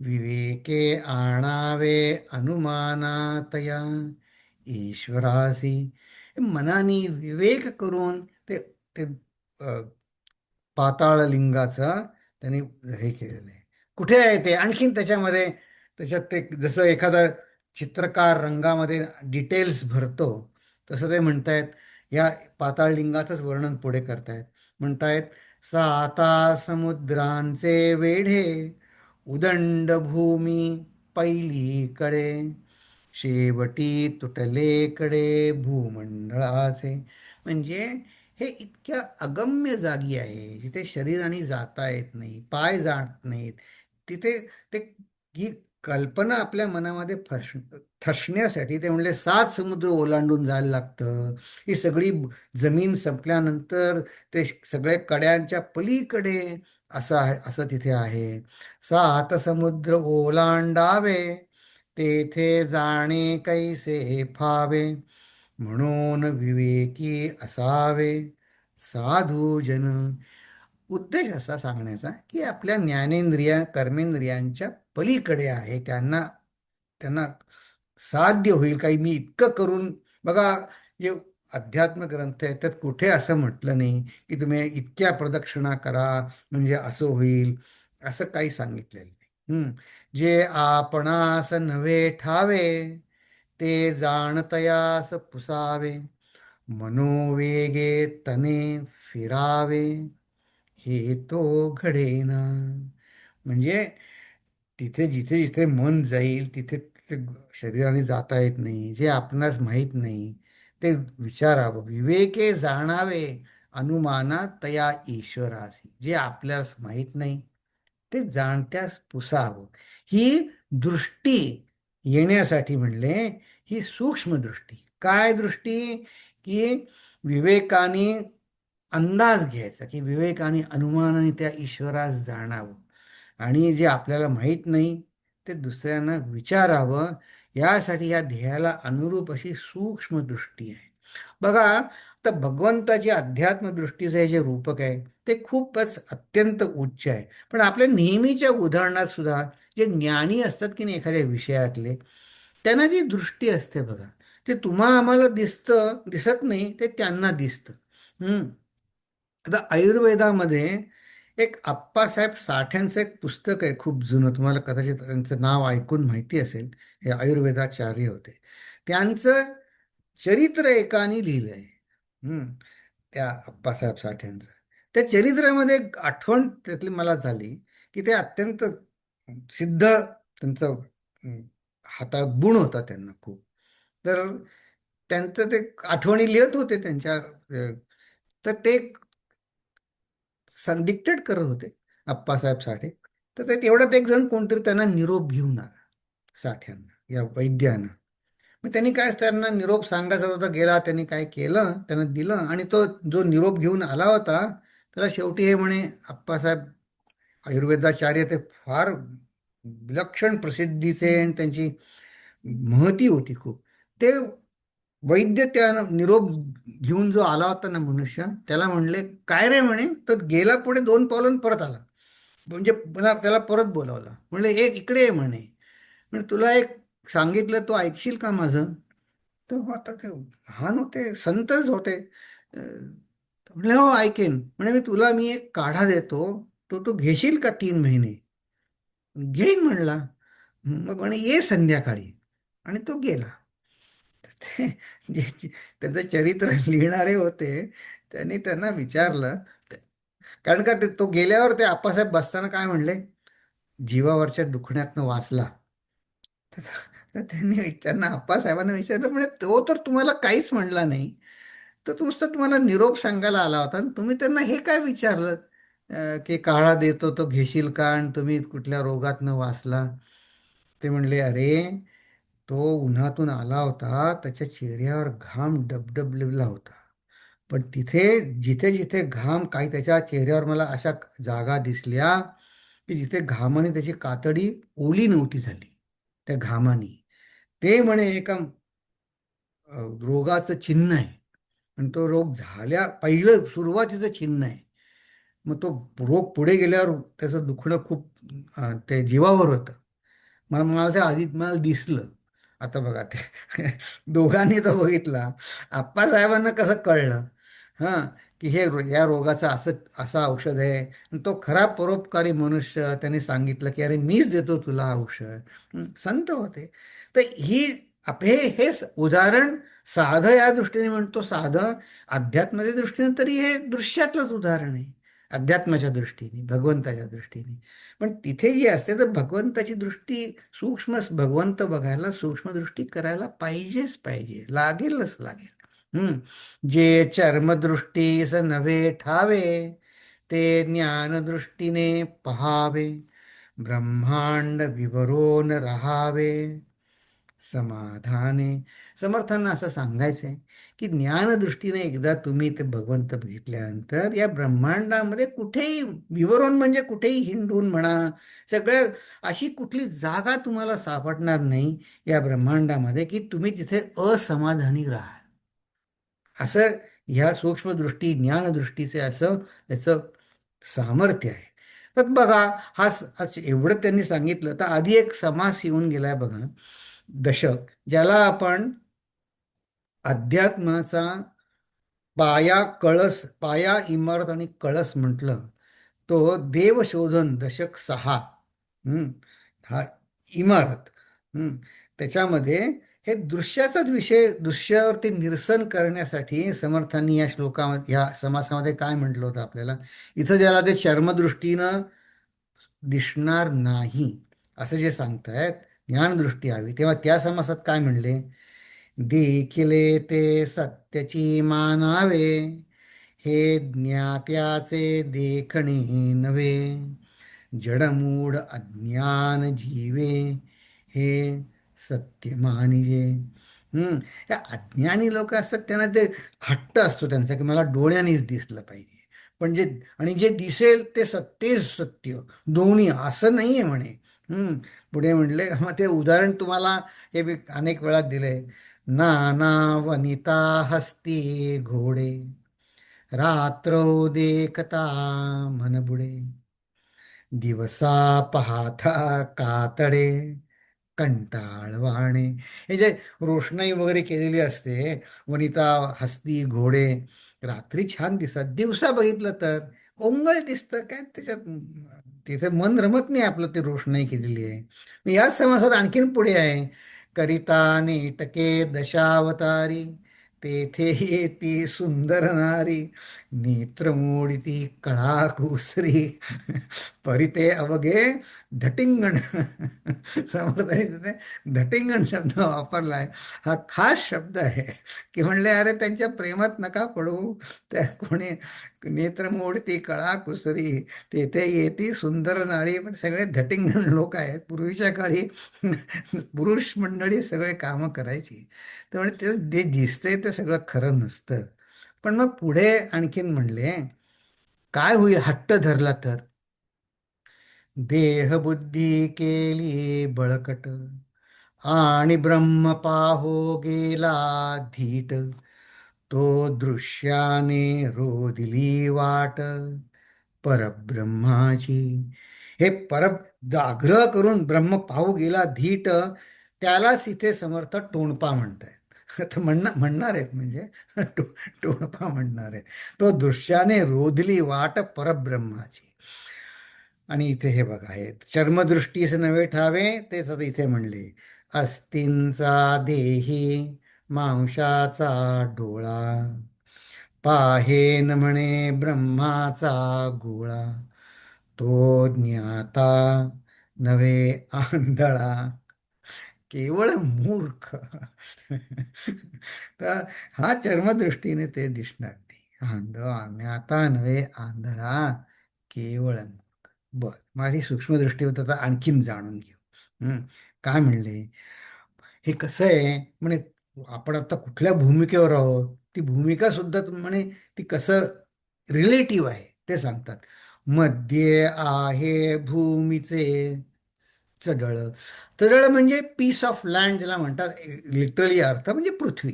विवेके आणावे अनुमानातया ईश्वरासी. मनाने विवेक करून ते ते पाताळ लिंगाचं त्यांनी हे केलेलं आहे. कुठे आहे ते आणखीन त्याच्यामध्ये, त्याच्यात ते जसं एखादा चित्रकार रंगामध्ये डिटेल्स भरतो, तसं ते म्हणतायत. या पाताळ लिंगाचंच वर्णन पुढे करतायत. म्हणतायत, साता समुद्रांचे वेढे, उदंड भूमी पैलीकडे, शेवटी तुटलेकडे भूमंडळाचे. म्हणजे हे इतक्या अगम्य जागी आहे, जिथे शरीराने जाता येत नाही, पाय जात नाहीत. तिथे ते, ही कल्पना आपल्या मनामध्ये ठसण्यासाठी ते म्हणले 7 समुद्र ओलांडून जायला लागतं. ही सगळी जमीन संपल्यानंतर ते सगळे कड्यांच्या पलीकडे असं आहे, असं तिथे आहे. 7 समुद्र ओलांडावे, तेथे जाणे कैसे फावे, म्हणून विवेकी असावे साधू जन. उद्देश असा सांगण्याचा की आपल्या ज्ञानेंद्रिया कर्मेंद्रियांच्या पलीकडे आहे, त्यांना त्यांना साध्य होईल. काही मी इतकं करून बघा, जे अध्यात्म ग्रंथ आहेत त्यात कुठे असं म्हटलं नाही की तुम्ही इतक्या प्रदक्षिणा करा म्हणजे असं होईल, असं काही सांगितलेलं नाही. जे आपणास नव्हे ठावे, ते जाणतयास पुसावे, मनोवेगे तने फिरावे, हे तो घडेना. म्हणजे तिथे जिथे जिथे मन जाईल तिथे तिथे शरीराने जाता येत नाही. जे आपणास माहीत नाही ते विचारावं, विवेके जाणावे अनुमाना तया ईश्वरासी. जे आपल्यास माहीत नाही ते जाणत्यास पुसावं. ही दृष्टी येण्यासाठी म्हणले, ही सूक्ष्म दृष्टी. काय दृष्टी? की विवेकाने अंदाज घ्यायचा, की विवेकाने अनुमानाने त्या ईश्वरास जाणावं. आणि जे आपल्याला माहीत नाही ते दुसऱ्यांना विचारावं. यासाठी या ध्येयाला अनुरूप अशी सूक्ष्म दृष्टी आहे. बघा, तर भगवंताची अध्यात्म दृष्टीचे जे रूपक आहे ते खूपच अत्यंत उच्च आहे. पण आपल्या नेहमीच्या उदाहरणात सुद्धा जे ज्ञानी असतात की नाही एखाद्या विषयातले, त्यांना जी दृष्टी असते बघा, ते तुम्हा आम्हाला दिसत नाही, ते त्यांना दिसतं. आता आयुर्वेदामध्ये एक आप्पासाहेब साठ्यांचं एक पुस्तक आहे खूप जुनं, तुम्हाला कदाचित त्यांचं नाव ऐकून माहिती असेल. हे आयुर्वेदाचार्य होते. त्यांचं चरित्र एकाने लिहिलं आहे. त्या आप्पासाहेब साठ्यांचं. त्या चरित्रामध्ये एक आठवण त्यातली मला झाली, की ते अत्यंत सिद्ध त्यांचं हातात गुण होता त्यांना खूप. तर त्यांचं ते आठवणी लिहित होते त्यांच्या तर ते डिक्टेट करत होते आप्पासाहेब साठे. तर ते तेवढ्यात एक जण कोणतरी त्यांना निरोप घेऊन आला, साठ्यांना, या वैद्यानं. मग त्यांनी काय त्यांना निरोप सांगायचा होता, गेला, त्यांनी काय केलं, त्यांना दिलं. आणि तो जो निरोप घेऊन आला होता त्याला शेवटी हे म्हणे, आप्पासाहेब आयुर्वेदाचार्य ते फार विलक्षण प्रसिद्धीचे आणि त्यांची महती होती खूप. ते वैद्य त्या निरोप घेऊन जो आला होता ना मनुष्य, त्याला म्हणले, काय रे म्हणे. तर गेला पुढे 2 पावलं परत आला. म्हणजे पुन्हा त्याला परत बोलावला, म्हणले, इकडे ये म्हणे. म्हणजे तुला एक सांगितलं, तू ऐकशील का माझं? तर आता ते महान होते, संतच होते. म्हणले हो ऐकेन. म्हणे मी एक काढा देतो, तो तू घेशील का 3 महिने? घेईन म्हणला. मग म्हणे ये संध्याकाळी. आणि तो गेला. ते त्याचं चरित्र लिहिणारे होते, त्यांनी त्यांना विचारलं. कारण का तो गेल्यावर ते आप्पासाहेब बसताना काय म्हणले, जीवावरच्या दुखण्यातनं वाचला. तर त्यांना आप्पासाहेबांना विचारलं, म्हणजे तो तर तुम्हाला काहीच म्हणला नाही, तर नुसतं तुम्हाला निरोप सांगायला आला होता आणि तुम्ही त्यांना हे काय विचारलं, की काढा देतो तो घेशील का, आणि तुम्ही कुठल्या रोगातनं वाचला? ते म्हणले, अरे तो उन्हातून आला होता, त्याच्या चेहऱ्यावर घाम डबडबलेला होता. पण तिथे जिथे जिथे घाम, काही त्याच्या चेहऱ्यावर मला अशा जागा दिसल्या की जिथे घामाने त्याची कातडी ओली नव्हती झाली, त्या घामाने. ते म्हणे एका रोगाचं चिन्ह आहे. आणि तो रोग झाल्या पहिलं सुरुवातीचं चिन्ह आहे. मग तो रोग पुढे गेल्यावर त्याचं दुखणं खूप ते जीवावर होतं. मला ते आधी मला दिसलं. आता बघा ते दोघांनी तो बघितला. आप्पासाहेबांना कसं कळलं हां, की या रोगाचं असं औषध आहे. आणि तो खरा परोपकारी मनुष्य त्याने सांगितलं की अरे मीच देतो तुला औषध. संत होते. तर हे उदाहरण साधं या दृष्टीने म्हणतो, साधं अध्यात्माच्या दृष्टीने तरी हे दृश्यातलंच उदाहरण आहे. अध्यात्माच्या दृष्टीने, भगवंताच्या दृष्टीने. पण तिथे जे असते तर भगवंताची दृष्टी, भगवंत बघायला सूक्ष्मदृष्टी करायला पाहिजेच पाहिजे, लागेलच लागेल. जे चर्मदृष्टीस नव्हे ठावे, ते ज्ञानदृष्टीने पहावे. ब्रह्मांड विवरून राहावे समाधाने. समर्थांना असं सांगायचंय की ज्ञानदृष्टीने एकदा तुम्ही ते भगवंत बघितल्यानंतर या ब्रह्मांडामध्ये कुठेही विवरण, म्हणजे कुठेही हिंडून म्हणा, सगळं अशी कुठली जागा तुम्हाला सापडणार नाही या ब्रह्मांडामध्ये की तुम्ही तिथे असमाधानी राहाल. असं ह्या सूक्ष्मदृष्टी ज्ञानदृष्टीचे असं त्याचं सामर्थ्य आहे. तर बघा, एवढं त्यांनी सांगितलं, तर आधी एक समास येऊन गेलाय बघा, दशक, ज्याला आपण अध्यात्माचा पाया, इमारत आणि कळस म्हटलं. तो देवशोधन दशक 6. हम्म, हा इमारत. हम्म, त्याच्यामध्ये हे दृश्याचाच विषय, दृश्यावरती निरसन करण्यासाठी समर्थांनी या श्लोकामध्ये, या समासामध्ये काय म्हटलं होतं आपल्याला, इथं ज्याला ते चर्मदृष्टीनं दिसणार नाही असं जे सांगतायत, ज्ञानदृष्टी हवी, तेव्हा त्या समासात काय म्हणले, देखिले ते सत्याची मानावे, हे ज्ञात्याचे देखणे नव्हे. जडमूढ अज्ञान जीवे, हे सत्य मानिजे. या अज्ञानी लोक असतात त्यांना ते हट्ट असतो त्यांचा की मला डोळ्यांनीच दिसलं पाहिजे. पण आणि जे दिसेल ते सत्यच सत्य, दोन्ही असं नाहीये म्हणे. पुढे म्हणले, मग ते उदाहरण तुम्हाला हे मी अनेक वेळा दिलंय. नाना वनिता हस्ती घोडे, रात्र देखता मनबुडे, दिवसा पाहता कातडे कंटाळवाणे. हे जे रोषणाई वगैरे केलेली असते, वनिता हस्ती घोडे, रात्री छान दिसत, दिवसा बघितलं तर ओंगळ दिसतं काय त्याच्यात. तिथे मन रमत नाही आपलं, ते रोषणाई केलेली आहे. मग याच समासात आणखीन पुढे आहे, करिता नेटके दशावतारी, तेथे येती सुंदर नारी, नेत्र मोडिती कळा कुसरी, परिते अवघे धटिंगण. समर्थाने तिथे धटिंगण शब्द वापरलाय. हा खास शब्द आहे की म्हणले अरे त्यांच्या प्रेमात नका पडू. त्या कोणी नेत्र मोडती कळा कुसरी, तेथे येती सुंदर नारी. पण सगळे धटिंगण लोक आहेत. पूर्वीच्या काळी पुरुष मंडळी सगळे कामं करायची, त्यामुळे ते जे दिसतंय ते सगळं खरं नसतं. पण मग पुढे आणखीन म्हणले, काय होईल हट्ट धरला तर, देहबुद्धी केली बळकट, आणि ब्रह्म पाहो गेला धीट, तो दृश्याने रोदिली वाट परब्रह्माची. हे आग्रह करून ब्रह्म पाहू गेला धीट, त्यालाच इथे समर्थ टोणपा म्हणतायत. तर म्हणणार आहेत म्हणजे टो टोणपा म्हणणार आहेत. तो दृश्याने रोधली वाट परब्रह्माची. आणि इथे हे बघा, हे चर्मदृष्टीस नव्हे ठावे, तेच आता इथे म्हणले. अस्तींचा देही मांसाचा डोळा, पाहेन म्हणे ब्रह्माचा गोळा, तो ज्ञाता नव्हे आंधळा, केवळ मूर्ख. तर हा चर्मदृष्टीने ते दिसणार नाही. ज्ञाता नव्हे आंधळा, केवळ मूर्ख. बर, माझी सूक्ष्मदृष्टी होत आता आणखीन जाणून घेऊ. काय म्हणले? हे कसं आहे म्हणे, आपण आता कुठल्या भूमिकेवर आहोत, ती भूमिका सुद्धा म्हणे ती कसं रिलेटिव्ह आहे ते सांगतात. मध्ये आहे भूमीचे चढळ. चढळ म्हणजे पीस ऑफ लँड ज्याला म्हणतात, लिटरली अर्थ म्हणजे पृथ्वी.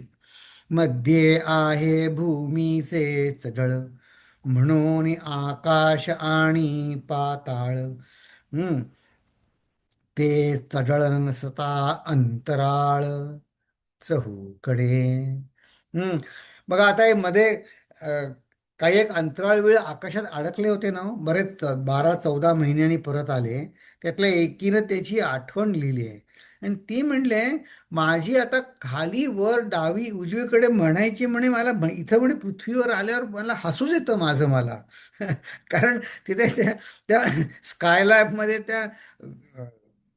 मध्ये आहे भूमीचे चढळ, म्हणून आकाश आणि पाताळ. हम्म ते चढळ नसता अंतराळ चहूकडे. बघा आता हे मध्ये अ, काही एक अंतराळ वेळ आकाशात अडकले होते ना हो, बरेच 12-14 महिन्यांनी परत आले. त्यातल्या एकीनं त्याची आठवण लिहिली आहे. आणि ती म्हणले, माझी आता खाली वर डावी उजवीकडे म्हणायची म्हणे, मला इथं म्हणे पृथ्वीवर आल्यावर मला हसूच येतं माझं मला. कारण तिथे त्या स्कायलॅबमध्ये त्या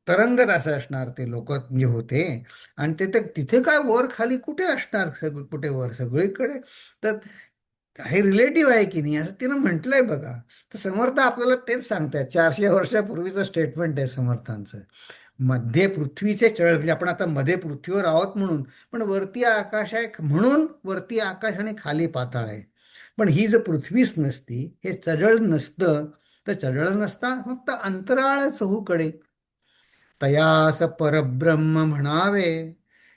तरंगत असं असणार ते लोक म्हणजे होते. आणि ते तिथे काय वर खाली कुठे असणार, कुठे वर सगळीकडे. तर हे रिलेटिव्ह आहे की नाही असं तिनं म्हटलंय बघा. तर समर्थ आपल्याला तेच सांगतायत, 400 वर्षापूर्वीचं स्टेटमेंट आहे समर्थांचं. मध्ये पृथ्वीचे चळ, म्हणजे आपण आता मध्ये पृथ्वीवर आहोत म्हणून, पण वरती आकाश आहे म्हणून वरती आकाश आणि खाली पाताळ आहे. पण ही जर पृथ्वीच नसती, हे चढळ नसतं, तर चढळ नसता फक्त अंतराळ चहूकडे. तयास परब्रह्म म्हणावे,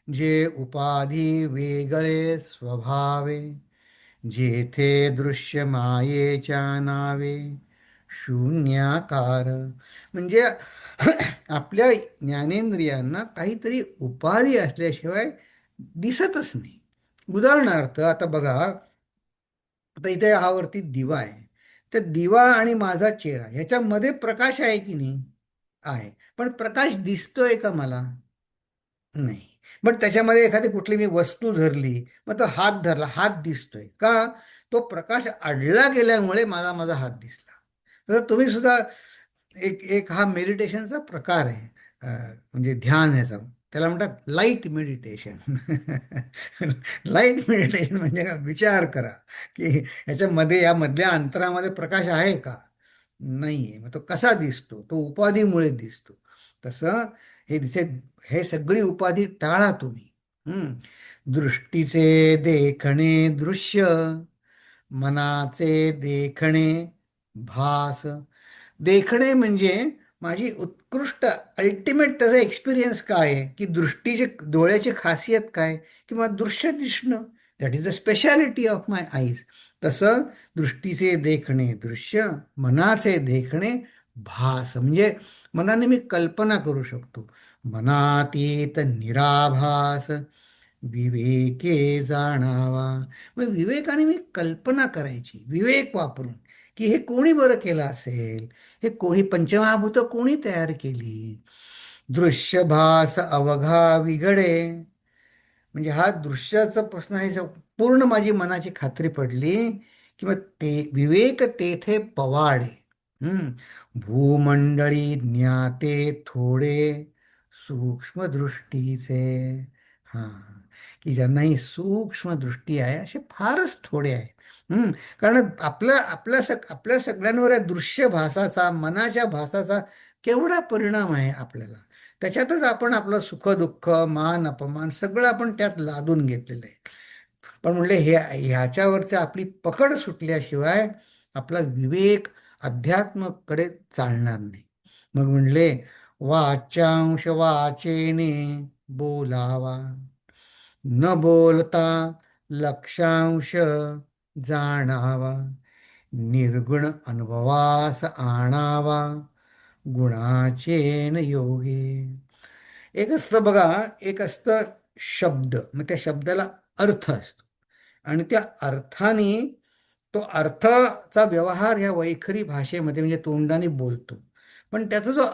जे उपाधी वेगळे स्वभावे, जेथे दृश्य मायेच्या नावे शून्याकार. म्हणजे आपल्या ज्ञानेंद्रियांना काहीतरी उपाधी असल्याशिवाय दिसतच नाही. उदाहरणार्थ आता बघा, आता इथे हा वरती दिवा आहे. तर दिवा आणि माझा चेहरा ह्याच्यामध्ये प्रकाश आहे की नाही? आहे. पण प्रकाश दिसतोय का मला? नाही. बट त्याच्यामध्ये एखादी कुठली मी वस्तू धरली, मग तो हात धरला, हात दिसतोय का? तो प्रकाश अडला गेल्यामुळे मला माझा हात दिसला. तर तुम्ही सुद्धा एक एक हा मेडिटेशनचा प्रकार आहे. म्हणजे ध्यान ह्याचा, त्याला म्हणतात लाईट मेडिटेशन. लाईट मेडिटेशन म्हणजे का, विचार करा की ह्याच्यामध्ये, या मधल्या अंतरामध्ये प्रकाश आहे का? नाहीये. मग तो कसा दिसतो? तो उपाधीमुळे दिसतो. तसं हे तिथे, हे सगळी उपाधी टाळा तुम्ही. दृष्टीचे देखणे दृश्य, मनाचे देखणे भास. देखणे म्हणजे माझी उत्कृष्ट अल्टिमेट त्याचा एक्सपिरियन्स काय आहे, की दृष्टीचे, डोळ्याची खासियत काय, किंवा दृश्य दिसणं, that is the speciality of my eyes. तसं दृष्टीचे देखणे दृश्य, मनाचे देखणे भास, म्हणजे मनाने मी कल्पना करू शकतो. मनातीत निराभास, विवेके जाणावा. मग विवेकाने मी कल्पना करायची, विवेक वापरून, की हे कोणी बरं केलं असेल, हे कोणी पंचमहाभूत कोणी तयार केली. दृश्यभास अवघा विघडे, म्हणजे हा दृश्याचा प्रश्न आहे. पूर्ण माझी मनाची खात्री पडली की मग ते विवेक तेथे पवाडे. भूमंडळी ज्ञाते थोडे सूक्ष्म दृष्टीचे. हा, की ज्यांना ही सूक्ष्म दृष्टी आहे असे फारच थोडे आहेत. कारण आपल्या सगळ्यांवर या दृश्य भासाचा, मनाच्या भासाचा केवढा परिणाम आहे आपल्याला. त्याच्यातच आपण आपलं सुख-दुःख, मान अपमान सगळं आपण त्यात लादून घेतलेलं आहे. पण म्हणले ह्याच्यावरची आपली पकड सुटल्याशिवाय आपला विवेक अध्यात्माकडे चालणार नाही. मग म्हणले, वाचांश वाचेने बोलावा, न बोलता लक्षांश जाणावा, निर्गुण अनुभवास आणावा, गुणाचेन योगे. एक असतं बघा, एक असतं शब्द, मग त्या शब्दाला अर्थ असतो आणि त्या अर्थाने तो अर्थाचा व्यवहार ह्या वैखरी भाषेमध्ये म्हणजे तोंडाने बोलतो. पण त्याचा जो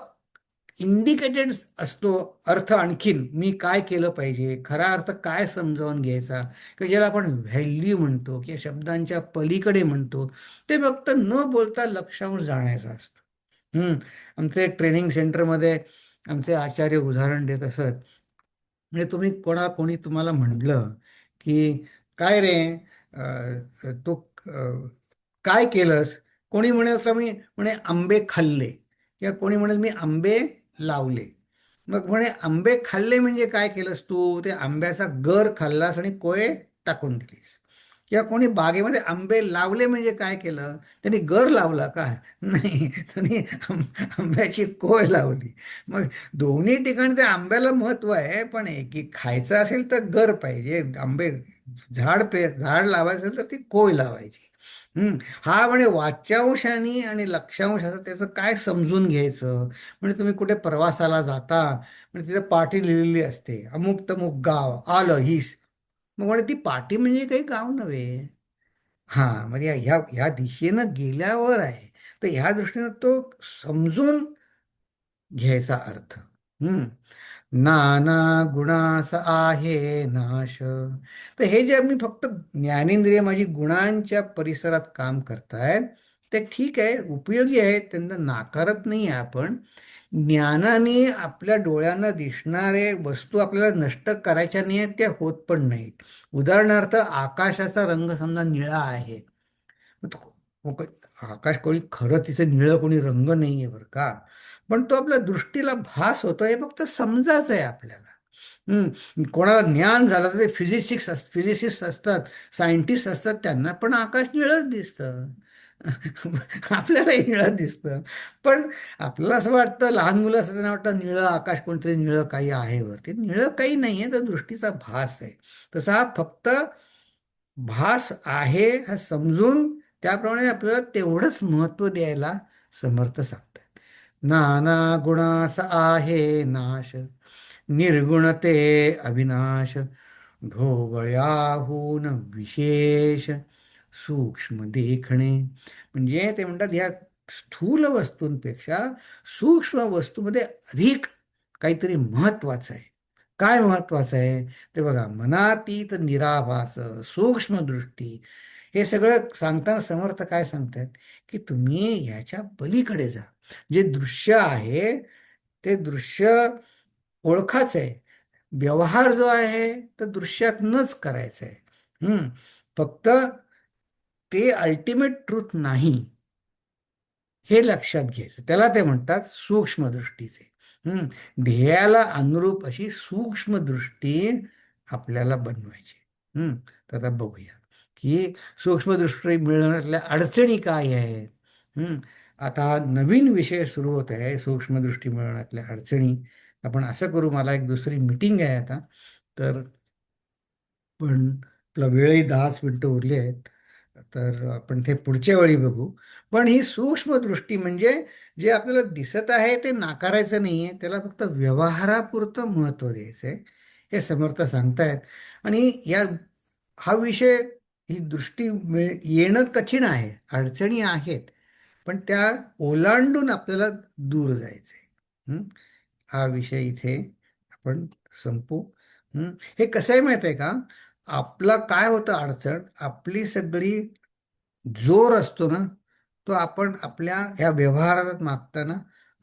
इंडिकेटेड असतो अर्थ, आणखीन मी काय केलं पाहिजे, खरा अर्थ काय समजावून घ्यायचा, किंवा ज्याला आपण व्हॅल्यू म्हणतो किंवा शब्दांच्या पलीकडे म्हणतो, ते फक्त न बोलता लक्षावर जाण्याचं असतं. आमचे ट्रेनिंग सेंटरमध्ये आमचे आचार्य उदाहरण देत असत. म्हणजे तुम्ही कोणी तुम्हाला म्हटलं की काय रे, तू काय केलंस, कोणी म्हणेल तर मी म्हणे आंबे खाल्ले, किंवा कोणी म्हणेल मी आंबे लावले. मग म्हणे आंबे खाल्ले म्हणजे काय केलंस तू, ते आंब्याचा गर खाल्लास आणि कोय टाकून दिलीस. किंवा कोणी बागेमध्ये आंबे लावले म्हणजे काय केलं, त्यांनी गर लावला का, नाही, त्यांनी आंब्याची कोय लावली. मग दोन्ही ठिकाणी त्या आंब्याला महत्व आहे, पण की खायचं असेल तर गर पाहिजे. आंबे झाड लावायचं असेल तर ती कोय लावायची. हा म्हणे वाच्यांशाने आणि लक्षांशाचं त्याचं काय समजून घ्यायचं. म्हणजे तुम्ही कुठे प्रवासाला जाता, म्हणजे तिथे पाटी लिहिलेली असते, अमुक तमुक गाव आलं हीच. मग म्हणे ती पाटी म्हणजे काही गाव नव्हे. हा म्हणजे ह्या दिशेनं गेल्यावर आहे, तर ह्या दृष्टीनं तो समजून घ्यायचा अर्थ. हम्म नाना गुणास आहे नाश. तर हे जे मी फक्त ज्ञानेंद्रिय माझी गुणांच्या परिसरात काम करतायत, ते ठीक आहे, उपयोगी आहेत, त्यांना नाकारत नाही आहे आपण. ज्ञानाने आपल्या डोळ्यांना दिसणारे वस्तू आपल्याला नष्ट करायच्या नाही आहेत, त्या होत पण नाहीत. उदाहरणार्थ आकाशाचा रंग समजा निळा आहे, मग आकाश कोणी खरं तिचं निळं कोणी रंग नाही आहे बरं का, पण तो आपल्या दृष्टीला भास होतो, हे फक्त समजायचं आहे आपल्याला. कोणाला ज्ञान झालं तर ते फिजिसिस्ट असतात, सायंटिस्ट असतात, त्यांना पण आकाश निळंच दिसतं. आपल्यालाही निळं दिसतं. पण आपल्याला असं वाटतं, लहान मुलं असं त्यांना वाटतं निळं आकाश, कोणतरी निळं काही आहे वरती. निळं काही नाही आहे, तर दृष्टीचा भास आहे. तसा हा फक्त भास आहे हा समजून, त्याप्रमाणे आपल्याला तेवढंच महत्त्व द्यायला समर्थ सांगतात. नाना गुणास आहे नाश, निर्गुणते अविनाश, ढोबळ्याहून विशेष सूक्ष्म देखणे. म्हणजे ते म्हणतात ह्या स्थूल वस्तूंपेक्षा सूक्ष्म वस्तूमध्ये अधिक काहीतरी महत्वाचं आहे. काय महत्वाचं आहे ते बघा, मनातीत निराभास, सूक्ष्म दृष्टी. हे सगळं सांगताना समर्थ काय सांगतात, की तुम्ही ह्याच्या पलीकडे जा. जे दृश्य आहे ते दृश्य ओळखाच आहे. व्यवहार जो आहे तो दृश्यातनच करायचा आहे. फक्त ते अल्टिमेट ट्रूथ नाही, हे लक्षात घ्यायचं. त्याला ते म्हणतात सूक्ष्मदृष्टीचे. ध्येयाला अनुरूप अशी सूक्ष्मदृष्टी आपल्याला बनवायची. तर आता बघूया की सूक्ष्मदृष्टी मिळवण्यातल्या अडचणी काय आहेत. आता नवीन विषय सुरू होत आहे, सूक्ष्मदृष्टी मिळवण्यातल्या अडचणी. आपण असं करू, मला एक दुसरी मीटिंग आहे आता, तर पण आपला वेळही 10च मिनिटं उरली आहेत, तर आपण ते पुढच्या वेळी बघू. पण ही सूक्ष्मदृष्टी म्हणजे जे आपल्याला दिसत आहे ते नाकारायचं नाही आहे, त्याला फक्त व्यवहारापुरतं महत्त्व द्यायचं आहे, हे समर्थ सांगतायत. आणि हा विषय, ही दृष्टी येणं कठीण आहे, अडचणी आहेत, पण त्या ओलांडून आपल्याला दूर जायचं आहे. हा विषय इथे आपण संपू. हे कसं आहे माहिती आहे का, आपला काय होतं अडचण, आपली सगळी जोर असतो ना, तो आपण आपल्या ह्या व्यवहारात मागताना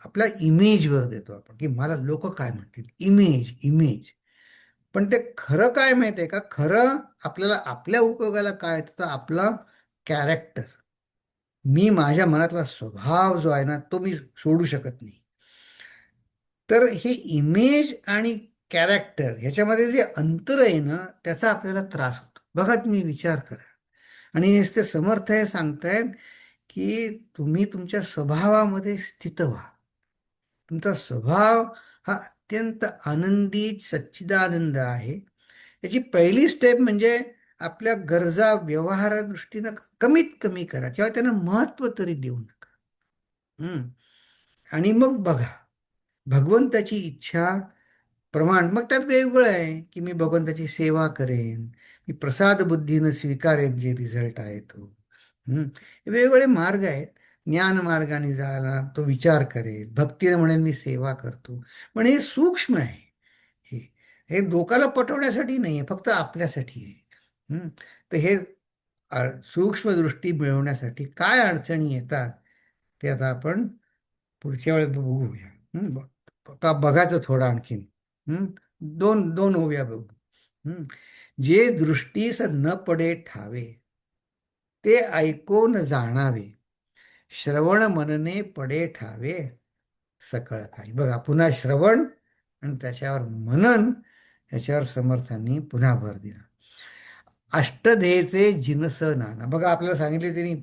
आपल्या इमेजवर देतो आपण, की मला लोक काय म्हणतील, इमेज इमेज. पण ते खरं काय माहिती आहे का, खरं आपल्याला आपल्या उपयोगाला काय येतं, तर आपला कॅरेक्टर, मी माझ्या मनातला स्वभाव जो आहे ना, तो मी सोडू शकत नाही. तर हे इमेज आणि कॅरेक्टर ह्याच्यामध्ये जे अंतर आहे ना, त्याचा आपल्याला त्रास होतो. बघा, तुम्ही विचार करा. आणि हेच ते समर्थ हे सांगतायत की तुम्ही तुमच्या स्वभावामध्ये स्थित व्हा. तुमचा स्वभाव हा अत्यंत आनंदी सच्चिदानंद आहे. याची पहिली स्टेप म्हणजे आपल्या गरजा व्यवहारादृष्टीनं कमीत कमी करा, किंवा त्यांना महत्त्व तरी देऊ नका. आणि मग बघा, भगवंताची इच्छा प्रमाण मग त्यात वेगवेगळं आहे की मी भगवंताची सेवा करेन, मी प्रसाद बुद्धीनं स्वीकारेन जे रिझल्ट आहे तो. हम्म. हे वेगवेगळे मार्ग आहेत. ज्ञान मार्गाने जायला तो विचार करेल, भक्तीने म्हणेन मी सेवा करतो. पण हे सूक्ष्म आहे. हे हे लोकाला पटवण्यासाठी नाही आहे, फक्त आपल्यासाठी आहे. तर हे सूक्ष्म दृष्टी मिळवण्यासाठी काय अडचणी येतात ते आता आपण पुढच्या वेळेस बघूया. आता बघायचं थोडं आणखीन. हम्म. दोन दोन ओव्या बघू. हम्म. जे दृष्टीस न पडे ठावे, ते ऐकून जाणावे, श्रवण मनने पडे ठावे, सकळ काही. बघा, पुन्हा श्रवण आणि त्याच्यावर मनन, याच्यावर समर्थांनी पुन्हा भर दिला. अष्टधेचे जिनस नाना. बघा, आपल्याला सांगितले त्यांनी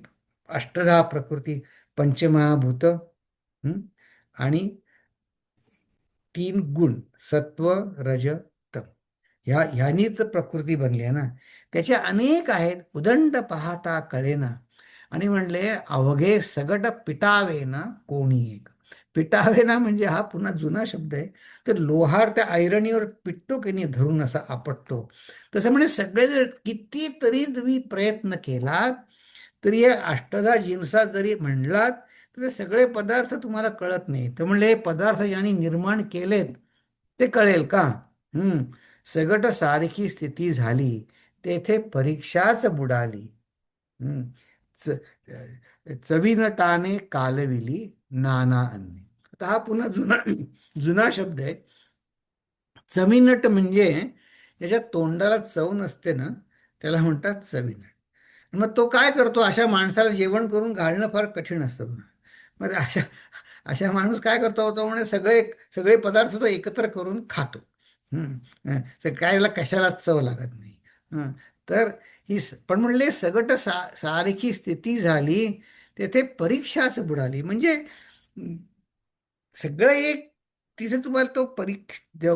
अष्टधा प्रकृती, पंचमहाभूत, हं? आणि तीन गुण, सत्व रज तम. ह्यानीच प्रकृती बनली आहे ना. त्याचे अनेक आहेत, उदंड पाहता कळेना. आणि म्हणले अवघे सगट पिटावे ना कोणी एक. पिटावे ना म्हणजे हा पुन्हा जुना शब्द आहे. तर लोहार त्या ऐरणीवर पिटतो की नाही, धरून असा आपटतो, तसं म्हणजे सगळे जर कितीतरी तुम्ही प्रयत्न केलात तरी हे अष्टधा जिन्सा जरी म्हणलात तर सगळे पदार्थ तुम्हाला कळत नाही. तर म्हणले हे पदार्थ ज्यांनी निर्माण केलेत ते कळेल का? सगट सारखी स्थिती झाली, तेथे परीक्षाच बुडाली. हम्म. च चवीन टाने कालविली नाना अन्ने. आता हा पुन्हा जुना जुना शब्द आहे. चवीनट म्हणजे ज्याच्या तोंडाला चव नसते ना, त्याला म्हणतात चवीनट. मग तो काय करतो, अशा माणसाला जेवण करून घालणं फार कठीण असतं बघा. मग अशा अशा माणूस काय करतो, तो म्हणजे सगळे सगळे पदार्थ तो एकत्र करून खातो. तर काय याला कशाला चव लागत नाही. तर पण म्हणले सगट सारखी स्थिती झाली, तेथे परीक्षाच बुडाली. म्हणजे सगळं एक, तिथे तुम्हाला तो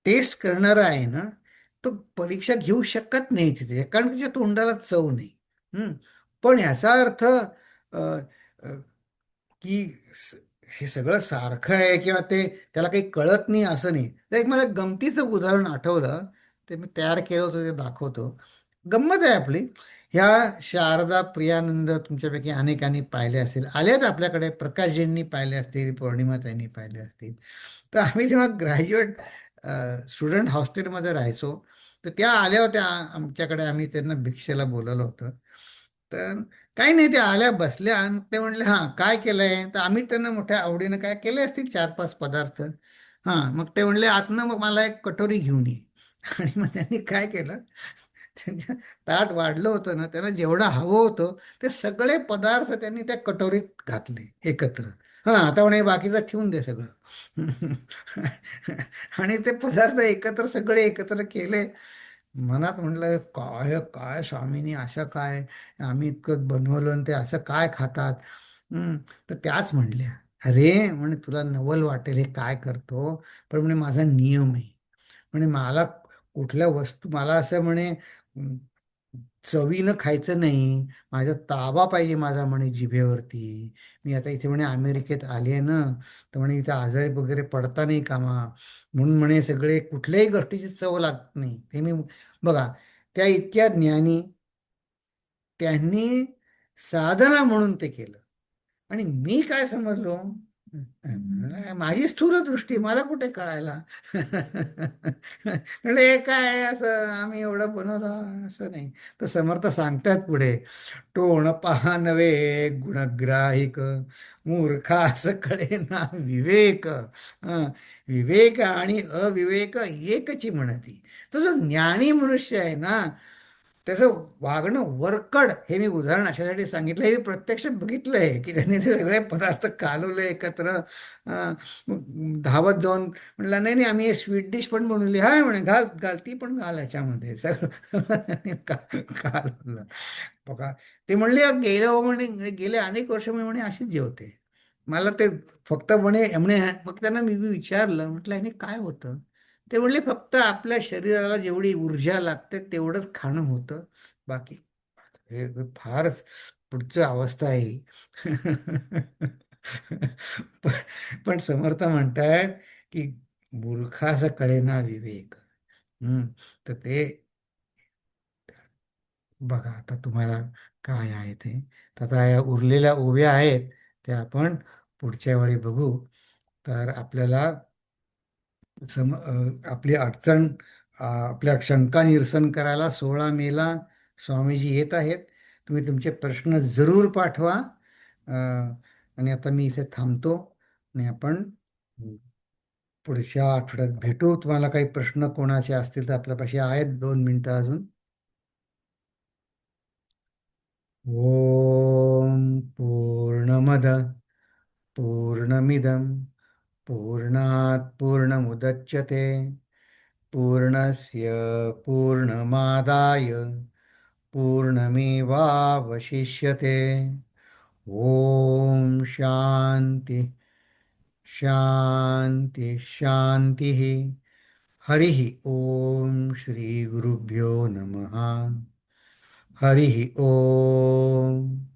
टेस्ट करणारा आहे ना, तो परीक्षा घेऊ शकत नाही तिथे, कारण त्याच्या तोंडाला चव नाही. हम्म. पण ह्याचा अर्थ की स- हे सगळं सारखं आहे किंवा ते त्याला काही कळत नाही असं नाही. तर एक मला गमतीचं उदाहरण आठवलं, ते मी तयार केलं होतं, ते दाखवतो. गंमत आहे आपली. ह्या शारदा प्रियानंद तुमच्यापैकी अनेकांनी पाहिले असेल, आल्यात आपल्याकडे, प्रकाशजींनी पाहिले असतील, पौर्णिमाताईंनी पाहिले असतील. तर आम्ही तेव्हा ग्रॅज्युएट स्टुडंट हॉस्टेलमध्ये राहायचो. तर त्या आल्या होत्या आमच्याकडे, आम्ही त्यांना भिक्षेला बोलवलं होतं. तर काही नाही, त्या आल्या, बसल्या आणि ते म्हणले हां काय केलंय. तर आम्ही त्यांना मोठ्या आवडीनं काय केले असतील 4-5 पदार्थ. हां, मग ते म्हणले आतनं मग मला एक कटोरी घेऊन ये. आणि मग त्यांनी काय केलं, त्यांच्या ताट वाढलं होतं ना, त्यांना जेवढं हवं होतं ते सगळे पदार्थ त्यांनी त्या कटोरीत घातले एकत्र. हां, आता म्हणे बाकीचं ठेवून दे सगळं. आणि ते पदार्थ एकत्र, सगळे एकत्र केले. मनात म्हटलं काय काय स्वामींनी असं काय, आम्ही इतकं बनवलं आणि ते असं काय खातात. तर त्याच म्हणल्या, अरे म्हणे तुला नवल वाटेल हे काय करतो, पण म्हणे माझा नियम आहे. म्हणे मला कुठल्या वस्तू, मला असं म्हणे चवीनं खायचं नाही, माझा ताबा पाहिजे माझा म्हणे जिभेवरती. मी आता इथे म्हणे अमेरिकेत आले आहे ना, तर म्हणे इथे आजारी वगैरे पडता नाही कामा, म्हणून म्हणे सगळे कुठल्याही गोष्टीची चव लागत नाही. ते मी बघा, त्या इतक्या ज्ञानी, त्यांनी साधना म्हणून ते केलं. आणि मी काय समजलो, माझी स्थूल दृष्टी, मला कुठे कळायला. म्हणजे हे काय असं आम्ही एवढं बनवलं असं नाही. तर समर्थ सांगतात पुढे, टोण पहा नवे गुणग्राहिक, मूर्खास कळे ना विवेक. विवेक आणि अविवेक एकची म्हणती. तो जो ज्ञानी मनुष्य आहे ना, त्याचं वागणं वरकड. हे मी उदाहरण अशासाठी सांगितलं, हे मी प्रत्यक्ष बघितलं आहे की त्यांनी ते सगळे पदार्थ कालवले एकत्र. धावत जाऊन म्हणलं नाही नाही, आम्ही हे स्वीट डिश पण बनवली. हाय म्हणे, घाल घाल, ती पण घाल ह्याच्यामध्ये, सगळं त्यांनी कालवलं. बघा, ते म्हणले गेलं हो म्हणे, गेले अनेक वर्ष मी म्हणे अशीच जेवते. मला ते फक्त म्हणे म्हणे मग त्यांना मी विचारलं, म्हटलं ह्याने काय होतं. ते म्हणले फक्त आपल्या शरीराला जेवढी ऊर्जा लागते तेवढंच खाणं होतं, बाकी हे फारच पुढचं अवस्था आहे ही. पण पण समर्थ म्हणतायत की मूर्खास कळेना विवेक. हम्म. तर ते बघा आता तुम्हाला काय आहे ते. तर आता या उरलेल्या ओव्या आहेत त्या आपण पुढच्या वेळी बघू. तर आपल्याला आपली अडचण, आपल्या शंका निरसन करायला 16 मेला स्वामीजी येत आहेत. तुम्ही तुमचे प्रश्न जरूर पाठवा. अ, आणि आता मी इथे थांबतो आणि आपण पुढच्या आठवड्यात भेटू. तुम्हाला काही प्रश्न कोणाचे असतील तर आपल्यापाशी आहेत 2 मिनिटं अजून. ओम पूर्णमद पूर्णमिदं पूर्णात् पूर्णमुदच्यते पूर्णस्य पूर्णमादाय पूर्णमेवावशिष्यते. ओम शांती शांती शांती. हरि ओम श्री गुरुभ्यो नमः. हरि ओम.